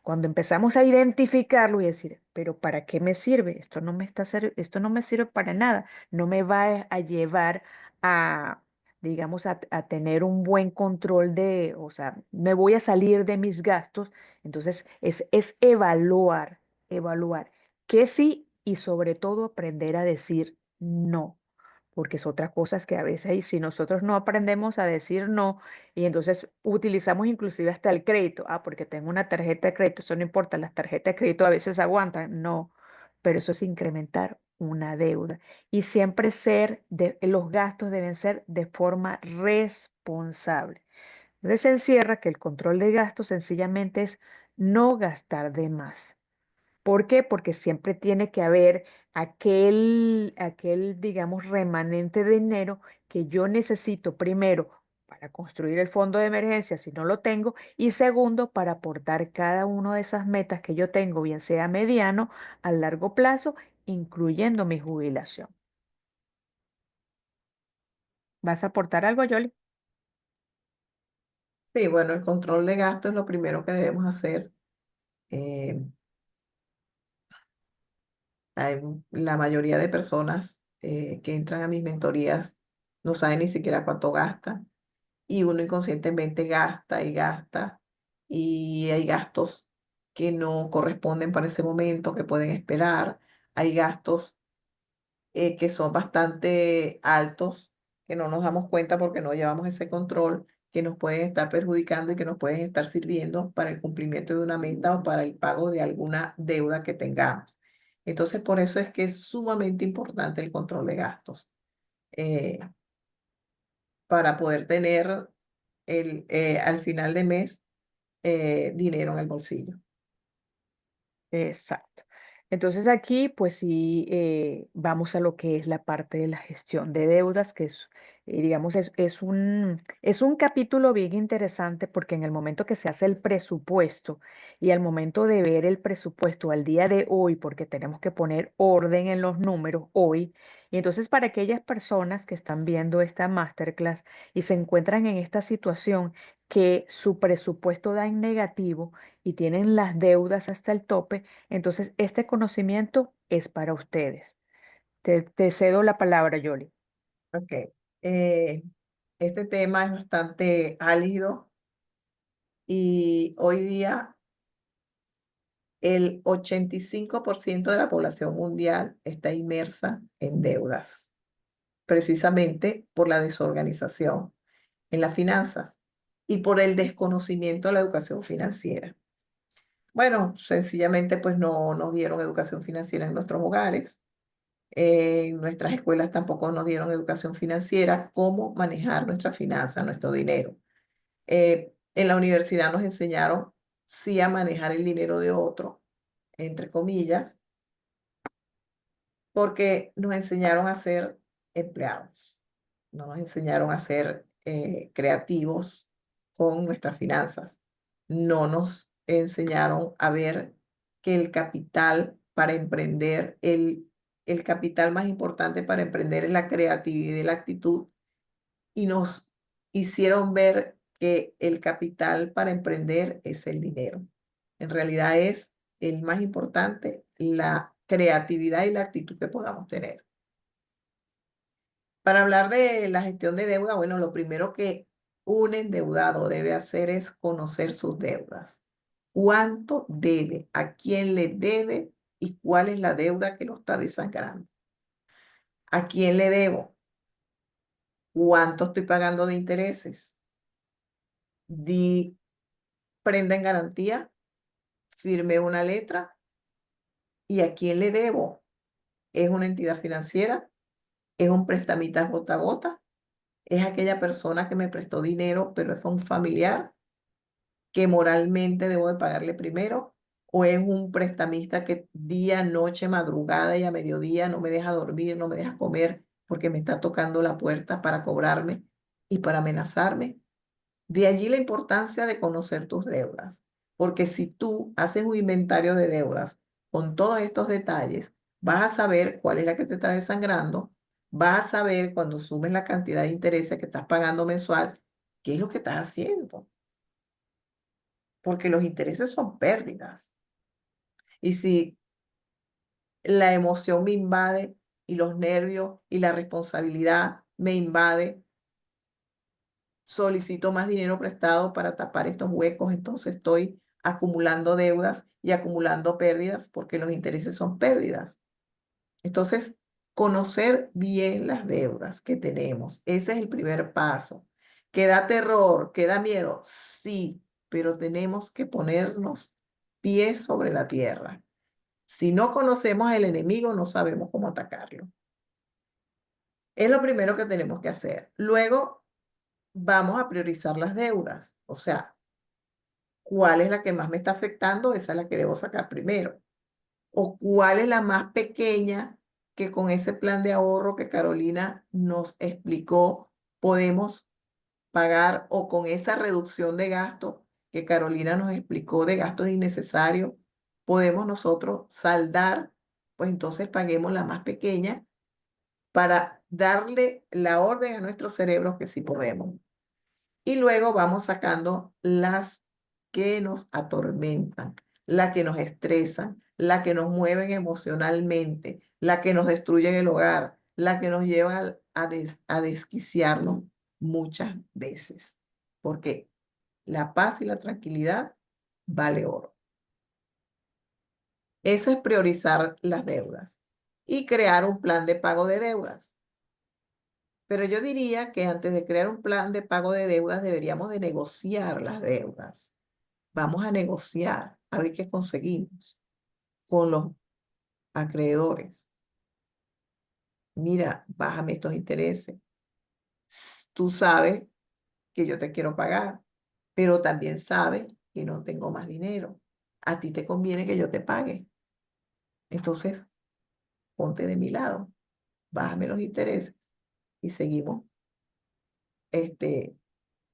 Cuando empezamos a identificarlo y decir, pero ¿para qué me sirve? Esto no me sirve para nada, no me va a llevar a, digamos, a tener un buen control o sea, me voy a salir de mis gastos. Entonces, es evaluar qué sí y sobre todo aprender a decir no. Porque es otra cosa es que a veces y si nosotros no aprendemos a decir no, y entonces utilizamos inclusive hasta el crédito. Porque tengo una tarjeta de crédito, eso no importa, las tarjetas de crédito a veces aguantan. No, pero eso es incrementar una deuda. Y siempre los gastos deben ser de forma responsable. Entonces se encierra que el control de gastos sencillamente es no gastar de más. ¿Por qué? Porque siempre tiene que haber aquel, digamos, remanente de dinero que yo necesito primero para construir el fondo de emergencia si no lo tengo y segundo para aportar cada una de esas metas que yo tengo, bien sea a mediano, a largo plazo, incluyendo mi jubilación. ¿Vas a aportar algo, Yoli? Sí, bueno, el control de gasto es lo primero que debemos hacer. Eh, la mayoría de personas que entran a mis mentorías no saben ni siquiera cuánto gastan y uno inconscientemente gasta y gasta y hay gastos que no corresponden para ese momento, que pueden esperar. Hay gastos que son bastante altos, que no nos damos cuenta porque no llevamos ese control, que nos pueden estar perjudicando y que nos pueden estar sirviendo para el cumplimiento de una meta o para el pago de alguna deuda que tengamos. Entonces, por eso es que es sumamente importante el control de gastos, eh, para poder tener al final de mes dinero en el bolsillo. Exacto. Entonces aquí, pues sí, vamos a lo que es la parte de la gestión de deudas, que es, digamos, es un capítulo bien interesante porque en el momento que se hace el presupuesto y al momento de ver el presupuesto al día de hoy, porque tenemos que poner orden en los números hoy, y entonces para aquellas personas que están viendo esta masterclass y se encuentran en esta situación que su presupuesto da en negativo y tienen las deudas hasta el tope, entonces, este conocimiento es para ustedes. Te cedo la palabra, Yoli. Ok. Eh, este tema es bastante álgido y hoy día el 85% de la población mundial está inmersa en deudas, precisamente por la desorganización en las finanzas y por el desconocimiento de la educación financiera. Bueno, sencillamente pues no nos dieron educación financiera en nuestros hogares. En nuestras escuelas tampoco nos dieron educación financiera, cómo manejar nuestra finanza, nuestro dinero. En la universidad nos enseñaron sí a manejar el dinero de otro, entre comillas, porque nos enseñaron a ser empleados, no nos enseñaron a ser creativos con nuestras finanzas, no nos enseñaron a ver que el capital para emprender, el capital más importante para emprender es la creatividad y la actitud, y nos hicieron ver que el capital para emprender es el dinero. En realidad es el más importante, la creatividad y la actitud que podamos tener. Para hablar de la gestión de deuda, bueno, lo primero que un endeudado debe hacer es conocer sus deudas. ¿Cuánto debe? ¿A quién le debe? ¿Y cuál es la deuda que lo está desangrando? ¿A quién le debo? ¿Cuánto estoy pagando de intereses? Di prenda en garantía, firmé una letra. ¿Y a quién le debo? ¿Es una entidad financiera? ¿Es un prestamista gota a gota? ¿Es aquella persona que me prestó dinero, pero es un familiar que moralmente debo de pagarle primero? ¿O es un prestamista que día, noche, madrugada y a mediodía no me deja dormir, no me deja comer porque me está tocando la puerta para cobrarme y para amenazarme? De allí la importancia de conocer tus deudas, porque si tú haces un inventario de deudas con todos estos detalles, vas a saber cuál es la que te está desangrando, vas a saber cuando sumes la cantidad de intereses que estás pagando mensual, qué es lo que estás haciendo, porque los intereses son pérdidas. Y si la emoción me invade y los nervios y la responsabilidad me invade, solicito más dinero prestado para tapar estos huecos, entonces estoy acumulando deudas y acumulando pérdidas porque los intereses son pérdidas. Entonces, conocer bien las deudas que tenemos, ese es el primer paso. ¿Que da terror, que da miedo? Sí, pero tenemos que ponernos pies sobre la tierra. Si no conocemos el enemigo, no sabemos cómo atacarlo. Es lo primero que tenemos que hacer. Luego, vamos a priorizar las deudas. O sea, ¿cuál es la que más me está afectando? Esa es la que debo sacar primero. ¿O cuál es la más pequeña que con ese plan de ahorro que Carolina nos explicó podemos pagar, o con esa reducción de gasto que Carolina nos explicó de gastos innecesarios, podemos nosotros saldar? Pues entonces paguemos la más pequeña para darle la orden a nuestros cerebros que sí podemos. Y luego vamos sacando las que nos atormentan, las que nos estresan, las que nos mueven emocionalmente, las que nos destruyen el hogar, las que nos llevan a desquiciarnos muchas veces. Porque la paz y la tranquilidad vale oro. Eso es priorizar las deudas. y crear un plan de pago de deudas. Pero yo diría que antes de crear un plan de pago de deudas deberíamos de negociar las deudas. Vamos a negociar a ver qué conseguimos con los acreedores. Mira, bájame estos intereses. Tú sabes que yo te quiero pagar, pero también sabes que no tengo más dinero. A ti te conviene que yo te pague. Entonces, ponte de mi lado, bájame los intereses y seguimos, este,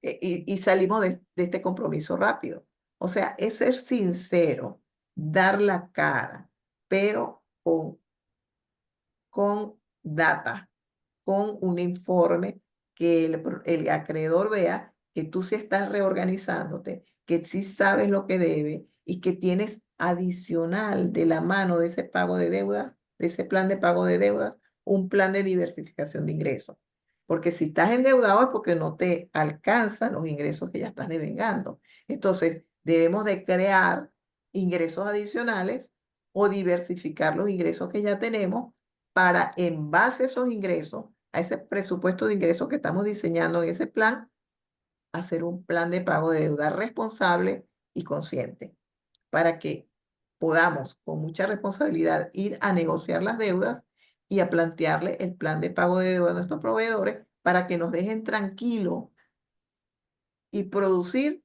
y salimos de este compromiso rápido. O sea, es ser sincero, dar la cara, pero con data, con un informe que el acreedor vea que tú sí estás reorganizándote, que sí sabes lo que debe y que tienes adicional de la mano de ese pago de deudas, de ese plan de pago de deudas, un plan de diversificación de ingresos. Porque si estás endeudado es porque no te alcanzan los ingresos que ya estás devengando. Entonces, debemos de crear ingresos adicionales o diversificar los ingresos que ya tenemos para, en base a esos ingresos, a ese presupuesto de ingresos que estamos diseñando en ese plan, hacer un plan de pago de deuda responsable y consciente, para que podamos con mucha responsabilidad ir a negociar las deudas y a plantearle el plan de pago de deuda a nuestros proveedores para que nos dejen tranquilos y producir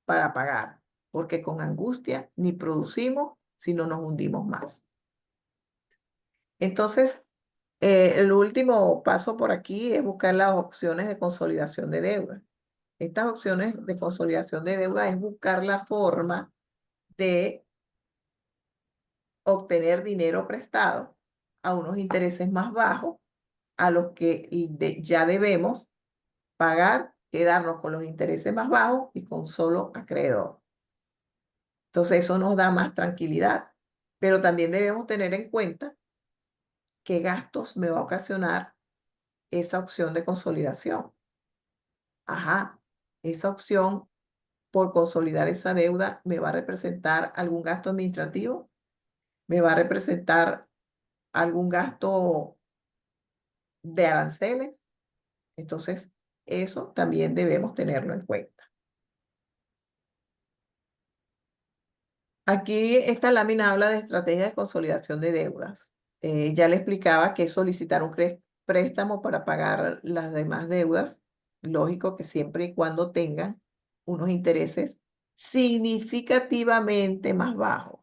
para pagar, porque con angustia ni producimos, sino nos hundimos más. Entonces, el último paso por aquí es buscar las opciones de consolidación de deuda. Estas opciones de consolidación de deuda es buscar la forma de obtener dinero prestado a unos intereses más bajos a los que ya debemos pagar, quedarnos con los intereses más bajos y con solo acreedor. Entonces eso nos da más tranquilidad, pero también debemos tener en cuenta qué gastos me va a ocasionar esa opción de consolidación. Ajá, esa opción por consolidar esa deuda me va a representar algún gasto administrativo, me va a representar algún gasto de aranceles. Entonces, eso también debemos tenerlo en cuenta. Aquí esta lámina habla de estrategias de consolidación de deudas. Ya le explicaba que es solicitar un préstamo para pagar las demás deudas. Lógico que siempre y cuando tengan unos intereses significativamente más bajos.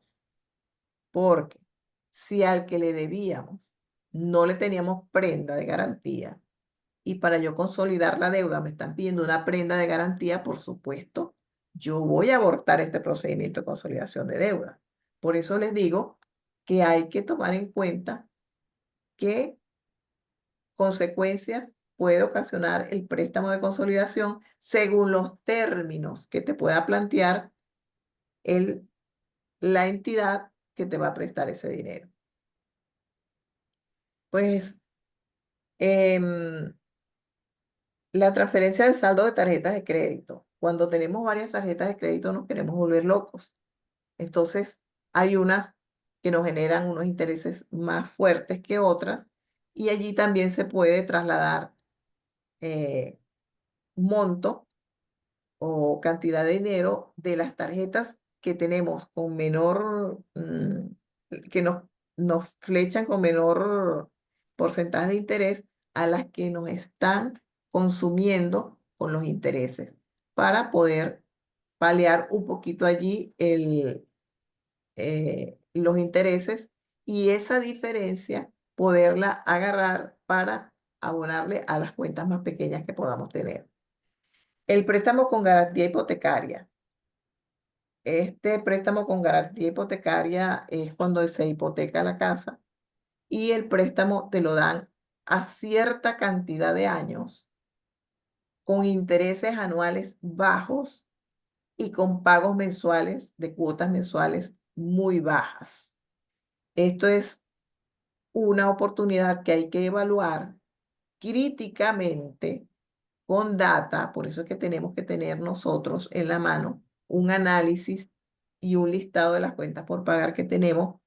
Porque si al que le debíamos no le teníamos prenda de garantía y para yo consolidar la deuda me están pidiendo una prenda de garantía, por supuesto, yo voy a abortar este procedimiento de consolidación de deuda. Por eso les digo que hay que tomar en cuenta qué consecuencias puede ocasionar el préstamo de consolidación según los términos que te pueda plantear el, la entidad que te va a prestar ese dinero. Pues la transferencia de saldo de tarjetas de crédito. Cuando tenemos varias tarjetas de crédito nos queremos volver locos. Entonces, hay unas que nos generan unos intereses más fuertes que otras y allí también se puede trasladar eh, monto o cantidad de dinero de las tarjetas que tenemos con menor, que nos flechan con menor porcentaje de interés a las que nos están consumiendo con los intereses para poder paliar un poquito allí los intereses y esa diferencia poderla agarrar para abonarle a las cuentas más pequeñas que podamos tener. El préstamo con garantía hipotecaria. Este préstamo con garantía hipotecaria es cuando se hipoteca la casa y el préstamo te lo dan a cierta cantidad de años con intereses anuales bajos y con pagos mensuales de cuotas mensuales muy bajas. Esto es una oportunidad que hay que evaluar críticamente con data, por eso es que tenemos que tener nosotros en la mano un análisis y un listado de las cuentas por pagar que tenemos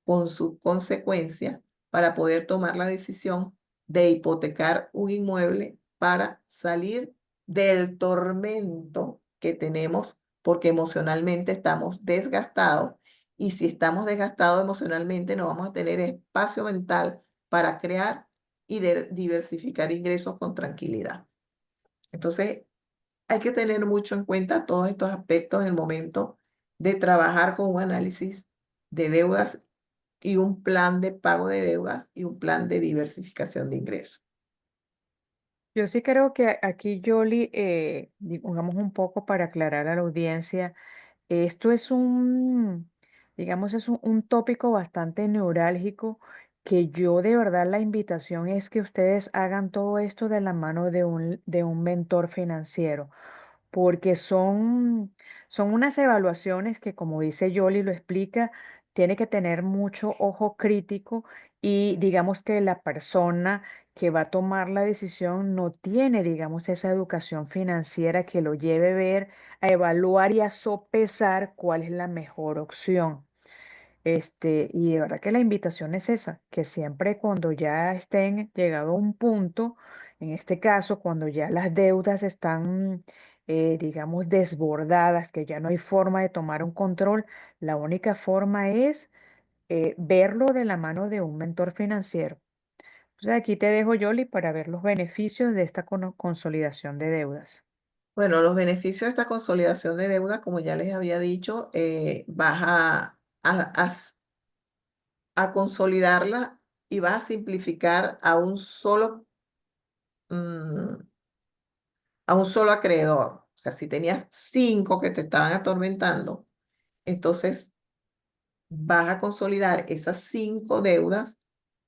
con sus consecuencias para poder tomar la decisión de hipotecar un inmueble para salir del tormento que tenemos porque emocionalmente estamos desgastados y si estamos desgastados emocionalmente no vamos a tener espacio mental para crear y diversificar ingresos con tranquilidad. Entonces, hay que tener mucho en cuenta todos estos aspectos en el momento de trabajar con un análisis de deudas y un plan de pago de deudas y un plan de diversificación de ingresos. Yo sí creo que aquí, Yoli, digamos un poco para aclarar a la audiencia, esto es digamos, es un tópico bastante neurálgico que yo de verdad la invitación es que ustedes hagan todo esto de la mano de un mentor financiero porque son unas evaluaciones que, como dice Yoli, lo explica, tiene que tener mucho ojo crítico y digamos que la persona que va a tomar la decisión no tiene, digamos, esa educación financiera que lo lleve a ver, a evaluar y a sopesar cuál es la mejor opción. Y de verdad que la invitación es esa, que siempre cuando ya estén llegado a un punto, en este caso, cuando ya las deudas están, digamos, desbordadas, que ya no hay forma de tomar un control, la única forma es verlo de la mano de un mentor financiero. Entonces aquí te dejo, Yoli, para ver los beneficios de esta consolidación de deudas. Bueno, los beneficios de esta consolidación de deuda, como ya les había dicho, vas a consolidarla y vas a simplificar mm, a un solo acreedor. O sea, si tenías 5 que te estaban atormentando, entonces vas a consolidar esas 5 deudas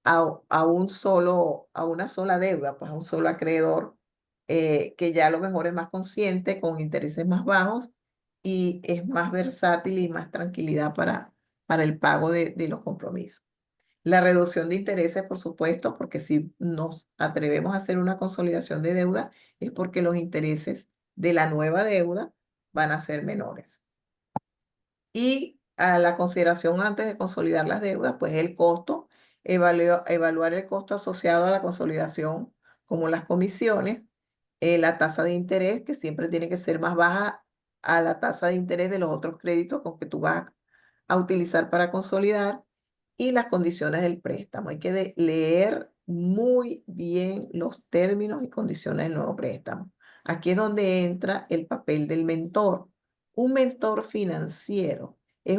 a una sola deuda, pues a un solo acreedor, que ya a lo mejor es más consciente, con intereses más bajos y es más versátil y más tranquilidad para el pago de los compromisos. La reducción de intereses, por supuesto, porque si nos atrevemos a hacer una consolidación de deuda, es porque los intereses de la nueva deuda van a ser menores. Y a la consideración antes de consolidar las deudas, pues el costo, evaluar el costo asociado a la consolidación, como las comisiones, la tasa de interés, que siempre tiene que ser más baja a la tasa de interés de los otros créditos con que tú vas a utilizar para consolidar, y las condiciones del préstamo. Hay que leer muy bien los términos y condiciones del nuevo préstamo. Aquí es donde entra el papel del mentor. Un mentor financiero es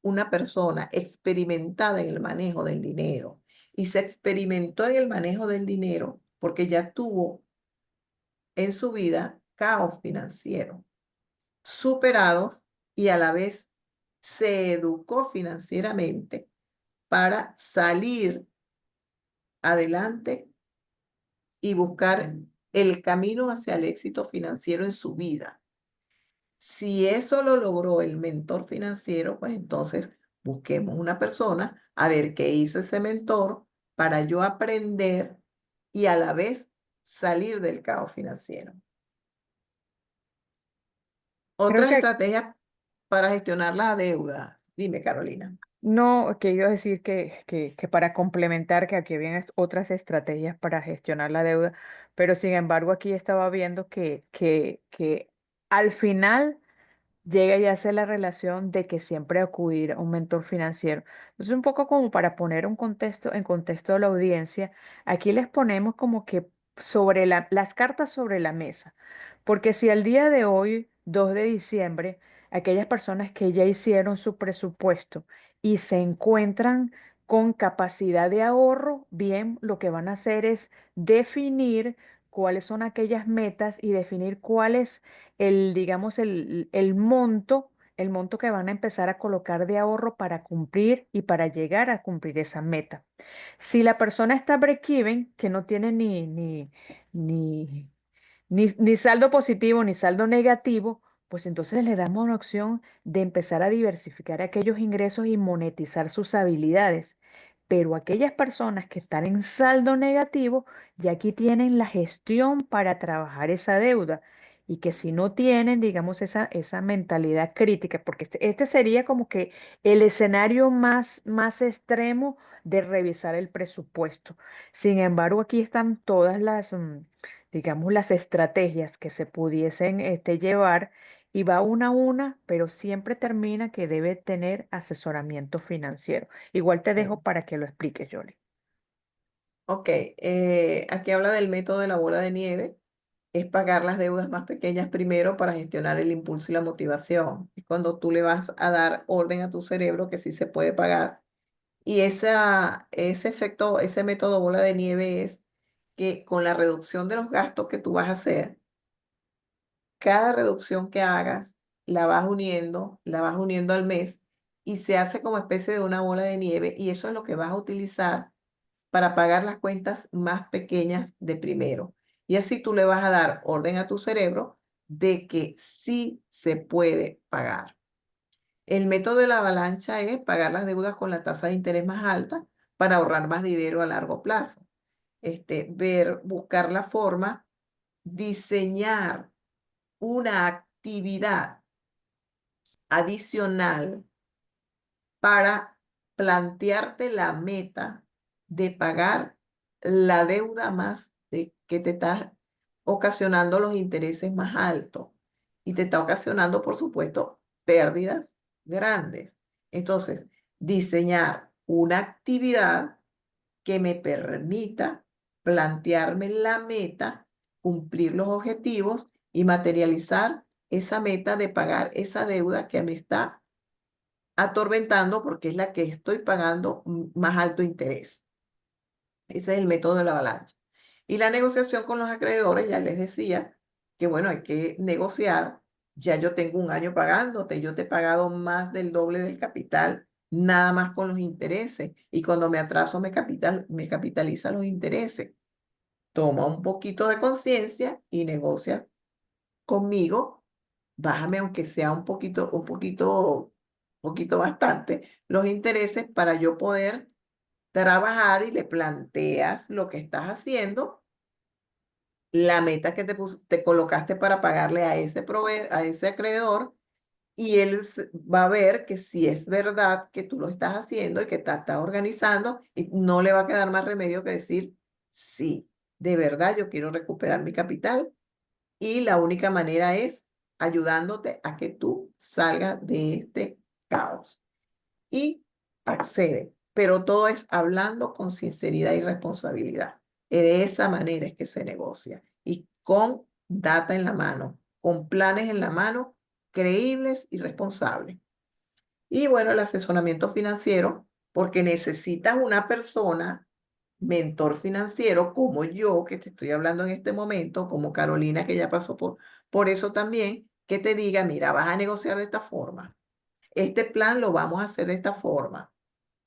una persona experimentada en el manejo del dinero y se experimentó en el manejo del dinero porque ya tuvo en su vida caos financiero, superados y a la vez se educó financieramente para salir adelante y buscar el camino hacia el éxito financiero en su vida. Si eso lo logró el mentor financiero, pues entonces busquemos una persona a ver qué hizo ese mentor para yo aprender y a la vez salir del caos financiero. Creo Otras que estrategias para gestionar la deuda. Dime, Carolina. no, que iba a decir que para complementar que aquí habían otras estrategias para gestionar la deuda, pero sin embargo aquí estaba viendo que al final llega y hace la relación de que siempre acudir a un mentor financiero. Entonces, un poco como para poner un contexto, en contexto a la audiencia, aquí les ponemos como que sobre las cartas sobre la mesa. Porque si al día de hoy, 2 de diciembre, aquellas personas que ya hicieron su presupuesto y se encuentran con capacidad de ahorro, bien, lo que van a hacer es definir cuáles son aquellas metas y definir cuál es digamos, el monto que van a empezar a colocar de ahorro para cumplir y para llegar a cumplir esa meta. Si la persona está break-even, que no tiene ni, ni saldo positivo ni saldo negativo, pues entonces le damos una opción de empezar a diversificar aquellos ingresos y monetizar sus habilidades. Pero aquellas personas que están en saldo negativo, ya aquí tienen la gestión para trabajar esa deuda. y que si no tienen, digamos, esa mentalidad crítica, porque este sería como que el escenario más extremo de revisar el presupuesto. Sin embargo, aquí están todas digamos, las estrategias que se pudiesen llevar y va una a una, pero siempre termina que debe tener asesoramiento financiero. Igual te dejo Sí. para que lo expliques, Yoli. Ok, aquí habla del método de la bola de nieve. Es pagar las deudas más pequeñas primero para gestionar el impulso y la motivación. Es cuando tú le vas a dar orden a tu cerebro que sí se puede pagar. Y ese efecto, ese método bola de nieve es que con la reducción de los gastos que tú vas a hacer, cada reducción que hagas, la vas uniendo al mes y se hace como especie de una bola de nieve y eso es lo que vas a utilizar para pagar las cuentas más pequeñas de primero. Y así tú le vas a dar orden a tu cerebro de que sí se puede pagar. El método de la avalancha es pagar las deudas con la tasa de interés más alta para ahorrar más dinero a largo plazo. Buscar la forma, diseñar una actividad adicional para plantearte la meta de pagar la deuda que te está ocasionando los intereses más altos y te está ocasionando, por supuesto, pérdidas grandes. Entonces, diseñar una actividad que me permita plantearme la meta, cumplir los objetivos y materializar esa meta de pagar esa deuda que me está atormentando porque es la que estoy pagando más alto interés. Ese es el método de la avalancha. Y la negociación con los acreedores, ya les decía que bueno, hay que negociar. Ya yo tengo un año pagándote, yo te he pagado más del doble del capital, nada más con los intereses. Y cuando me atraso me capitaliza los intereses. Toma un poquito de conciencia y negocia conmigo, bájame aunque sea poquito bastante los intereses para yo poder trabajar y le planteas lo que estás haciendo, la meta que te colocaste para pagarle a ese acreedor y va a ver que si es verdad que tú lo estás haciendo y que te estás organizando y no le va a quedar más remedio que decir, sí, de verdad yo quiero recuperar mi capital y la única manera es ayudándote a que tú salgas de este caos y accede. Pero todo es hablando con sinceridad y responsabilidad. De esa manera es que se negocia y con data en la mano, con planes en la mano, creíbles y responsables. Y bueno, el asesoramiento financiero, porque necesitas una persona, mentor financiero como yo, que te estoy hablando en este momento, como Carolina, que ya pasó por eso también, que te diga, mira, vas a negociar de esta forma. Este plan lo vamos a hacer de esta forma.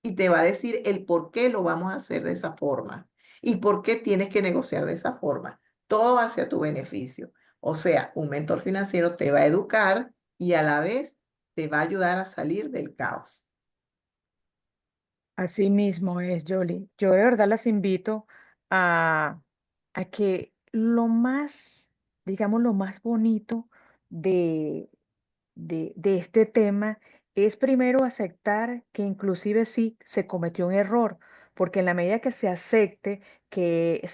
Y te va a decir el por qué lo vamos a hacer de esa forma y por qué tienes que negociar de esa forma. Todo va hacia tu beneficio. O sea, un mentor financiero te va a educar y a la vez te va a ayudar a salir del caos. Así mismo es, Yoli. Yo de verdad las invito a, a que digamos, lo más bonito de, de este tema es primero aceptar que inclusive sí se cometió un error, porque en la medida que se acepte que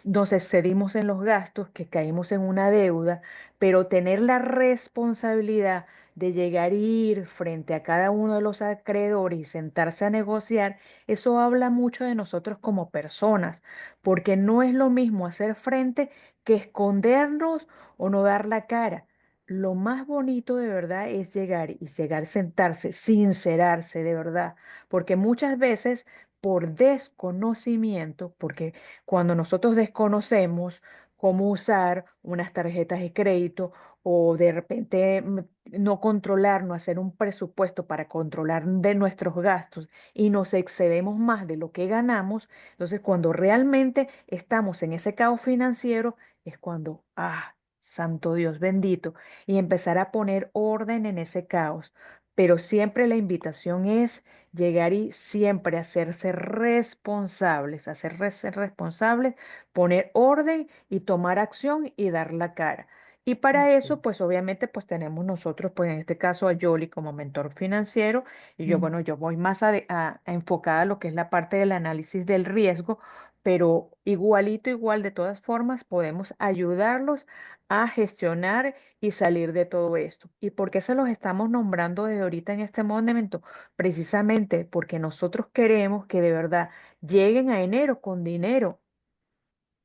nos excedimos en los gastos, que caímos en una deuda, pero tener la responsabilidad de llegar y ir frente a cada uno de los acreedores y sentarse a negociar, eso habla mucho de nosotros como personas, porque no es lo mismo hacer frente que escondernos o no dar la cara. Lo más bonito de verdad es llegar, sentarse, sincerarse de verdad, porque muchas veces por desconocimiento, porque cuando nosotros desconocemos cómo usar unas tarjetas de crédito o de repente no controlar, no hacer un presupuesto para controlar de nuestros gastos y nos excedemos más de lo que ganamos, entonces cuando realmente estamos en ese caos financiero es cuando, santo Dios bendito, y empezar a poner orden en ese caos. Pero siempre la invitación es llegar y siempre hacerse responsables, poner orden y tomar acción y dar la cara. Y para Ok. eso, pues obviamente, pues tenemos nosotros, pues en este caso a Yoli como mentor financiero, y yo, Mm. bueno, yo voy más a enfocada a lo que es la parte del análisis del riesgo, pero igualito, igual, de todas formas, podemos ayudarlos a gestionar y salir de todo esto. ¿Y por qué se los estamos nombrando desde ahorita en este momento? Precisamente porque nosotros queremos que de verdad lleguen a enero con dinero.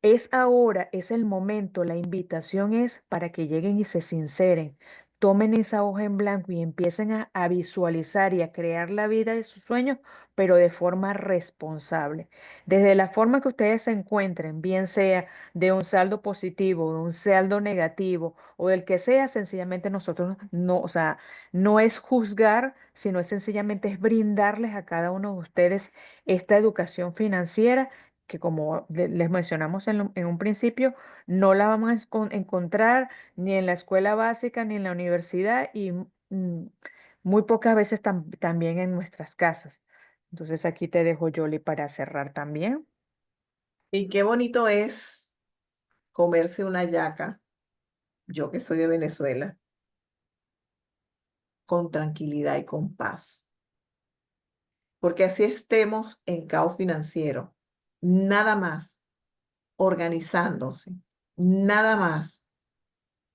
Es ahora, es el momento, la invitación es para que lleguen y se sinceren, tomen esa hoja en blanco y empiecen a visualizar y a crear la vida de sus sueños, pero de forma responsable. Desde la forma que ustedes se encuentren, bien sea de un saldo positivo, de un saldo negativo o del que sea, sencillamente nosotros no, o sea, no es juzgar, sino es sencillamente es brindarles a cada uno de ustedes esta educación financiera que como les mencionamos en un principio, no la vamos a encontrar ni en la escuela básica ni en la universidad y muy pocas veces también en nuestras casas. Entonces aquí te dejo, Yoli, para cerrar también. Y qué bonito es comerse una yaca, yo que soy de Venezuela, con tranquilidad y con paz. Porque así estemos en caos financiero, nada más organizándose, nada más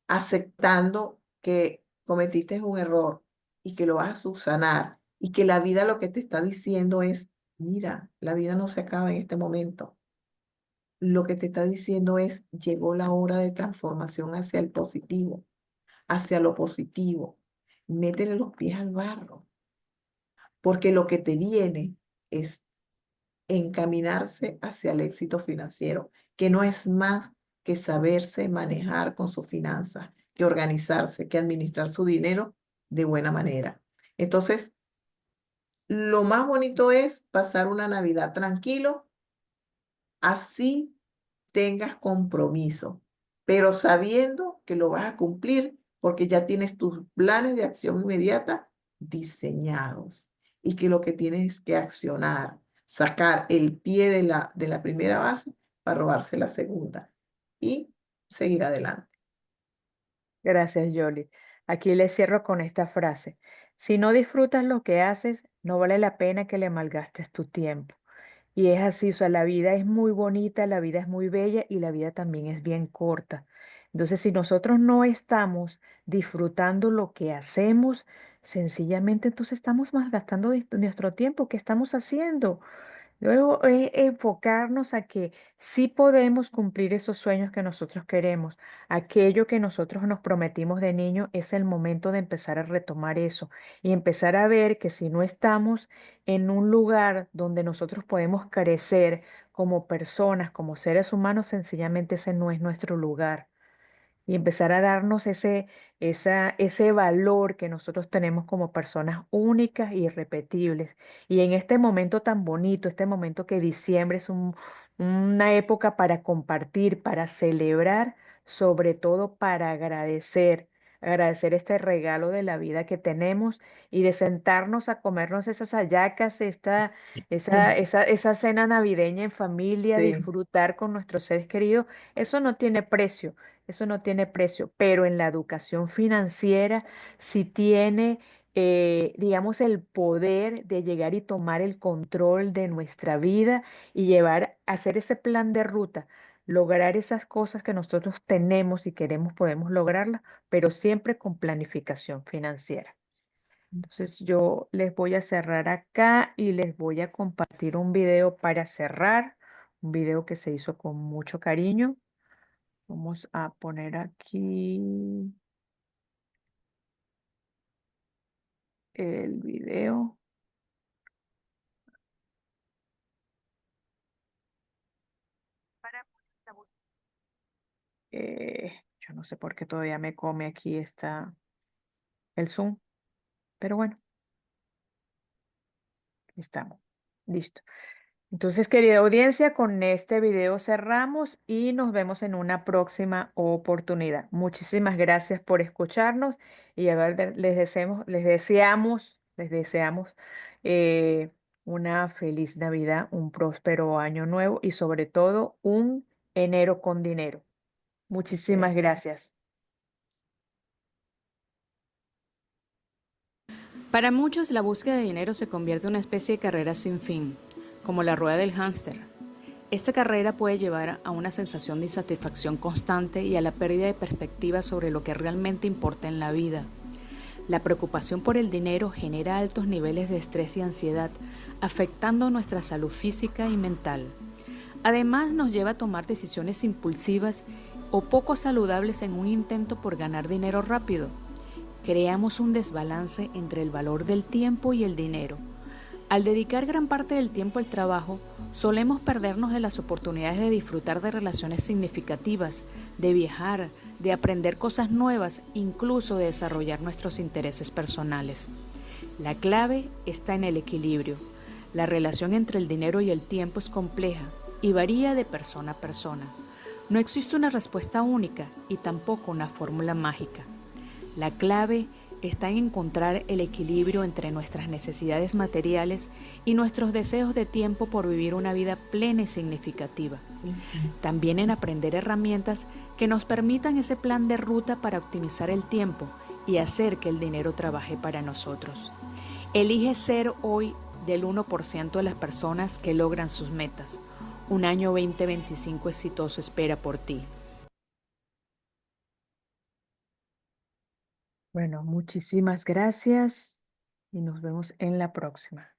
aceptando que cometiste un error y que lo vas a subsanar y que la vida lo que te está diciendo es, mira, la vida no se acaba en este momento. Lo que te está diciendo es, llegó la hora de transformación hacia el positivo, hacia lo positivo. Métele los pies al barro, porque lo que te viene es encaminarse hacia el éxito financiero, que no es más que saberse manejar con sus finanzas, que organizarse, que administrar su dinero de buena manera. Entonces, lo más bonito es pasar una Navidad tranquilo, así tengas compromiso, pero sabiendo que lo vas a cumplir porque ya tienes tus planes de acción inmediata diseñados y que lo que tienes que accionar, sacar el pie de la primera base para robarse la segunda y seguir adelante. Gracias, Yoli. Aquí le cierro con esta frase. Si no disfrutas lo que haces, no vale la pena que le malgastes tu tiempo. Y es así, o sea, la vida es muy bonita, la vida es muy bella y la vida también es bien corta. Entonces, si nosotros no estamos disfrutando lo que hacemos, sencillamente entonces estamos malgastando nuestro tiempo. ¿Qué estamos haciendo? Luego es enfocarnos a que sí podemos cumplir esos sueños que nosotros queremos. Aquello que nosotros nos prometimos de niño es el momento de empezar a retomar eso y empezar a ver que si no estamos en un lugar donde nosotros podemos crecer como personas, como seres humanos, sencillamente ese no es nuestro lugar y empezar a darnos ese valor que nosotros tenemos como personas únicas e irrepetibles. Y en este momento tan bonito, este momento que diciembre es una época para compartir, para celebrar, sobre todo para agradecer. Agradecer este regalo de la vida que tenemos y de sentarnos a comernos esas hallacas, esa cena navideña en familia, Sí. disfrutar con nuestros seres queridos, eso no tiene precio. Eso no tiene precio, pero en la educación financiera sí tiene, digamos, el poder de llegar y tomar el control de nuestra vida y llevar, hacer ese plan de ruta, lograr esas cosas que nosotros tenemos y queremos, podemos lograrlas, pero siempre con planificación financiera. Entonces yo les voy a cerrar acá y les voy a compartir un video para cerrar, un video que se hizo con mucho cariño. Vamos a poner aquí el video. Para- yo no sé por qué todavía me come aquí el Zoom, pero bueno, aquí estamos. Listo. Entonces, querida audiencia, con este video cerramos y nos vemos en una próxima oportunidad. Muchísimas gracias por escucharnos y a ver, les deseamos eh, una feliz Navidad, un próspero año nuevo y sobre todo un enero con dinero. Muchísimas Ok. gracias. Para muchos, la búsqueda de dinero se convierte en una especie de carrera sin fin, como la rueda del hámster. Esta carrera puede llevar a una sensación de insatisfacción constante y a la pérdida de perspectiva sobre lo que realmente importa en la vida. La preocupación por el dinero genera altos niveles de estrés y ansiedad, afectando nuestra salud física y mental. Además, nos lleva a tomar decisiones impulsivas o poco saludables en un intento por ganar dinero rápido. Creamos un desbalance entre el valor del tiempo y el dinero. Al dedicar gran parte del tiempo al trabajo, solemos perdernos de las oportunidades de disfrutar de relaciones significativas, de viajar, de aprender cosas nuevas, incluso de desarrollar nuestros intereses personales. La clave está en el equilibrio. La relación entre el dinero y el tiempo es compleja y varía de persona a persona. No existe una respuesta única y tampoco una fórmula mágica. La clave está en encontrar el equilibrio entre nuestras necesidades materiales y nuestros deseos de tiempo por vivir una vida plena y significativa. Ujú. También en aprender herramientas que nos permitan ese plan de ruta para optimizar el tiempo y hacer que el dinero trabaje para nosotros. Elige ser hoy del 1% de las personas que logran sus metas. Un año 2025 exitoso espera por ti. Bueno, muchísimas gracias y nos vemos en la próxima.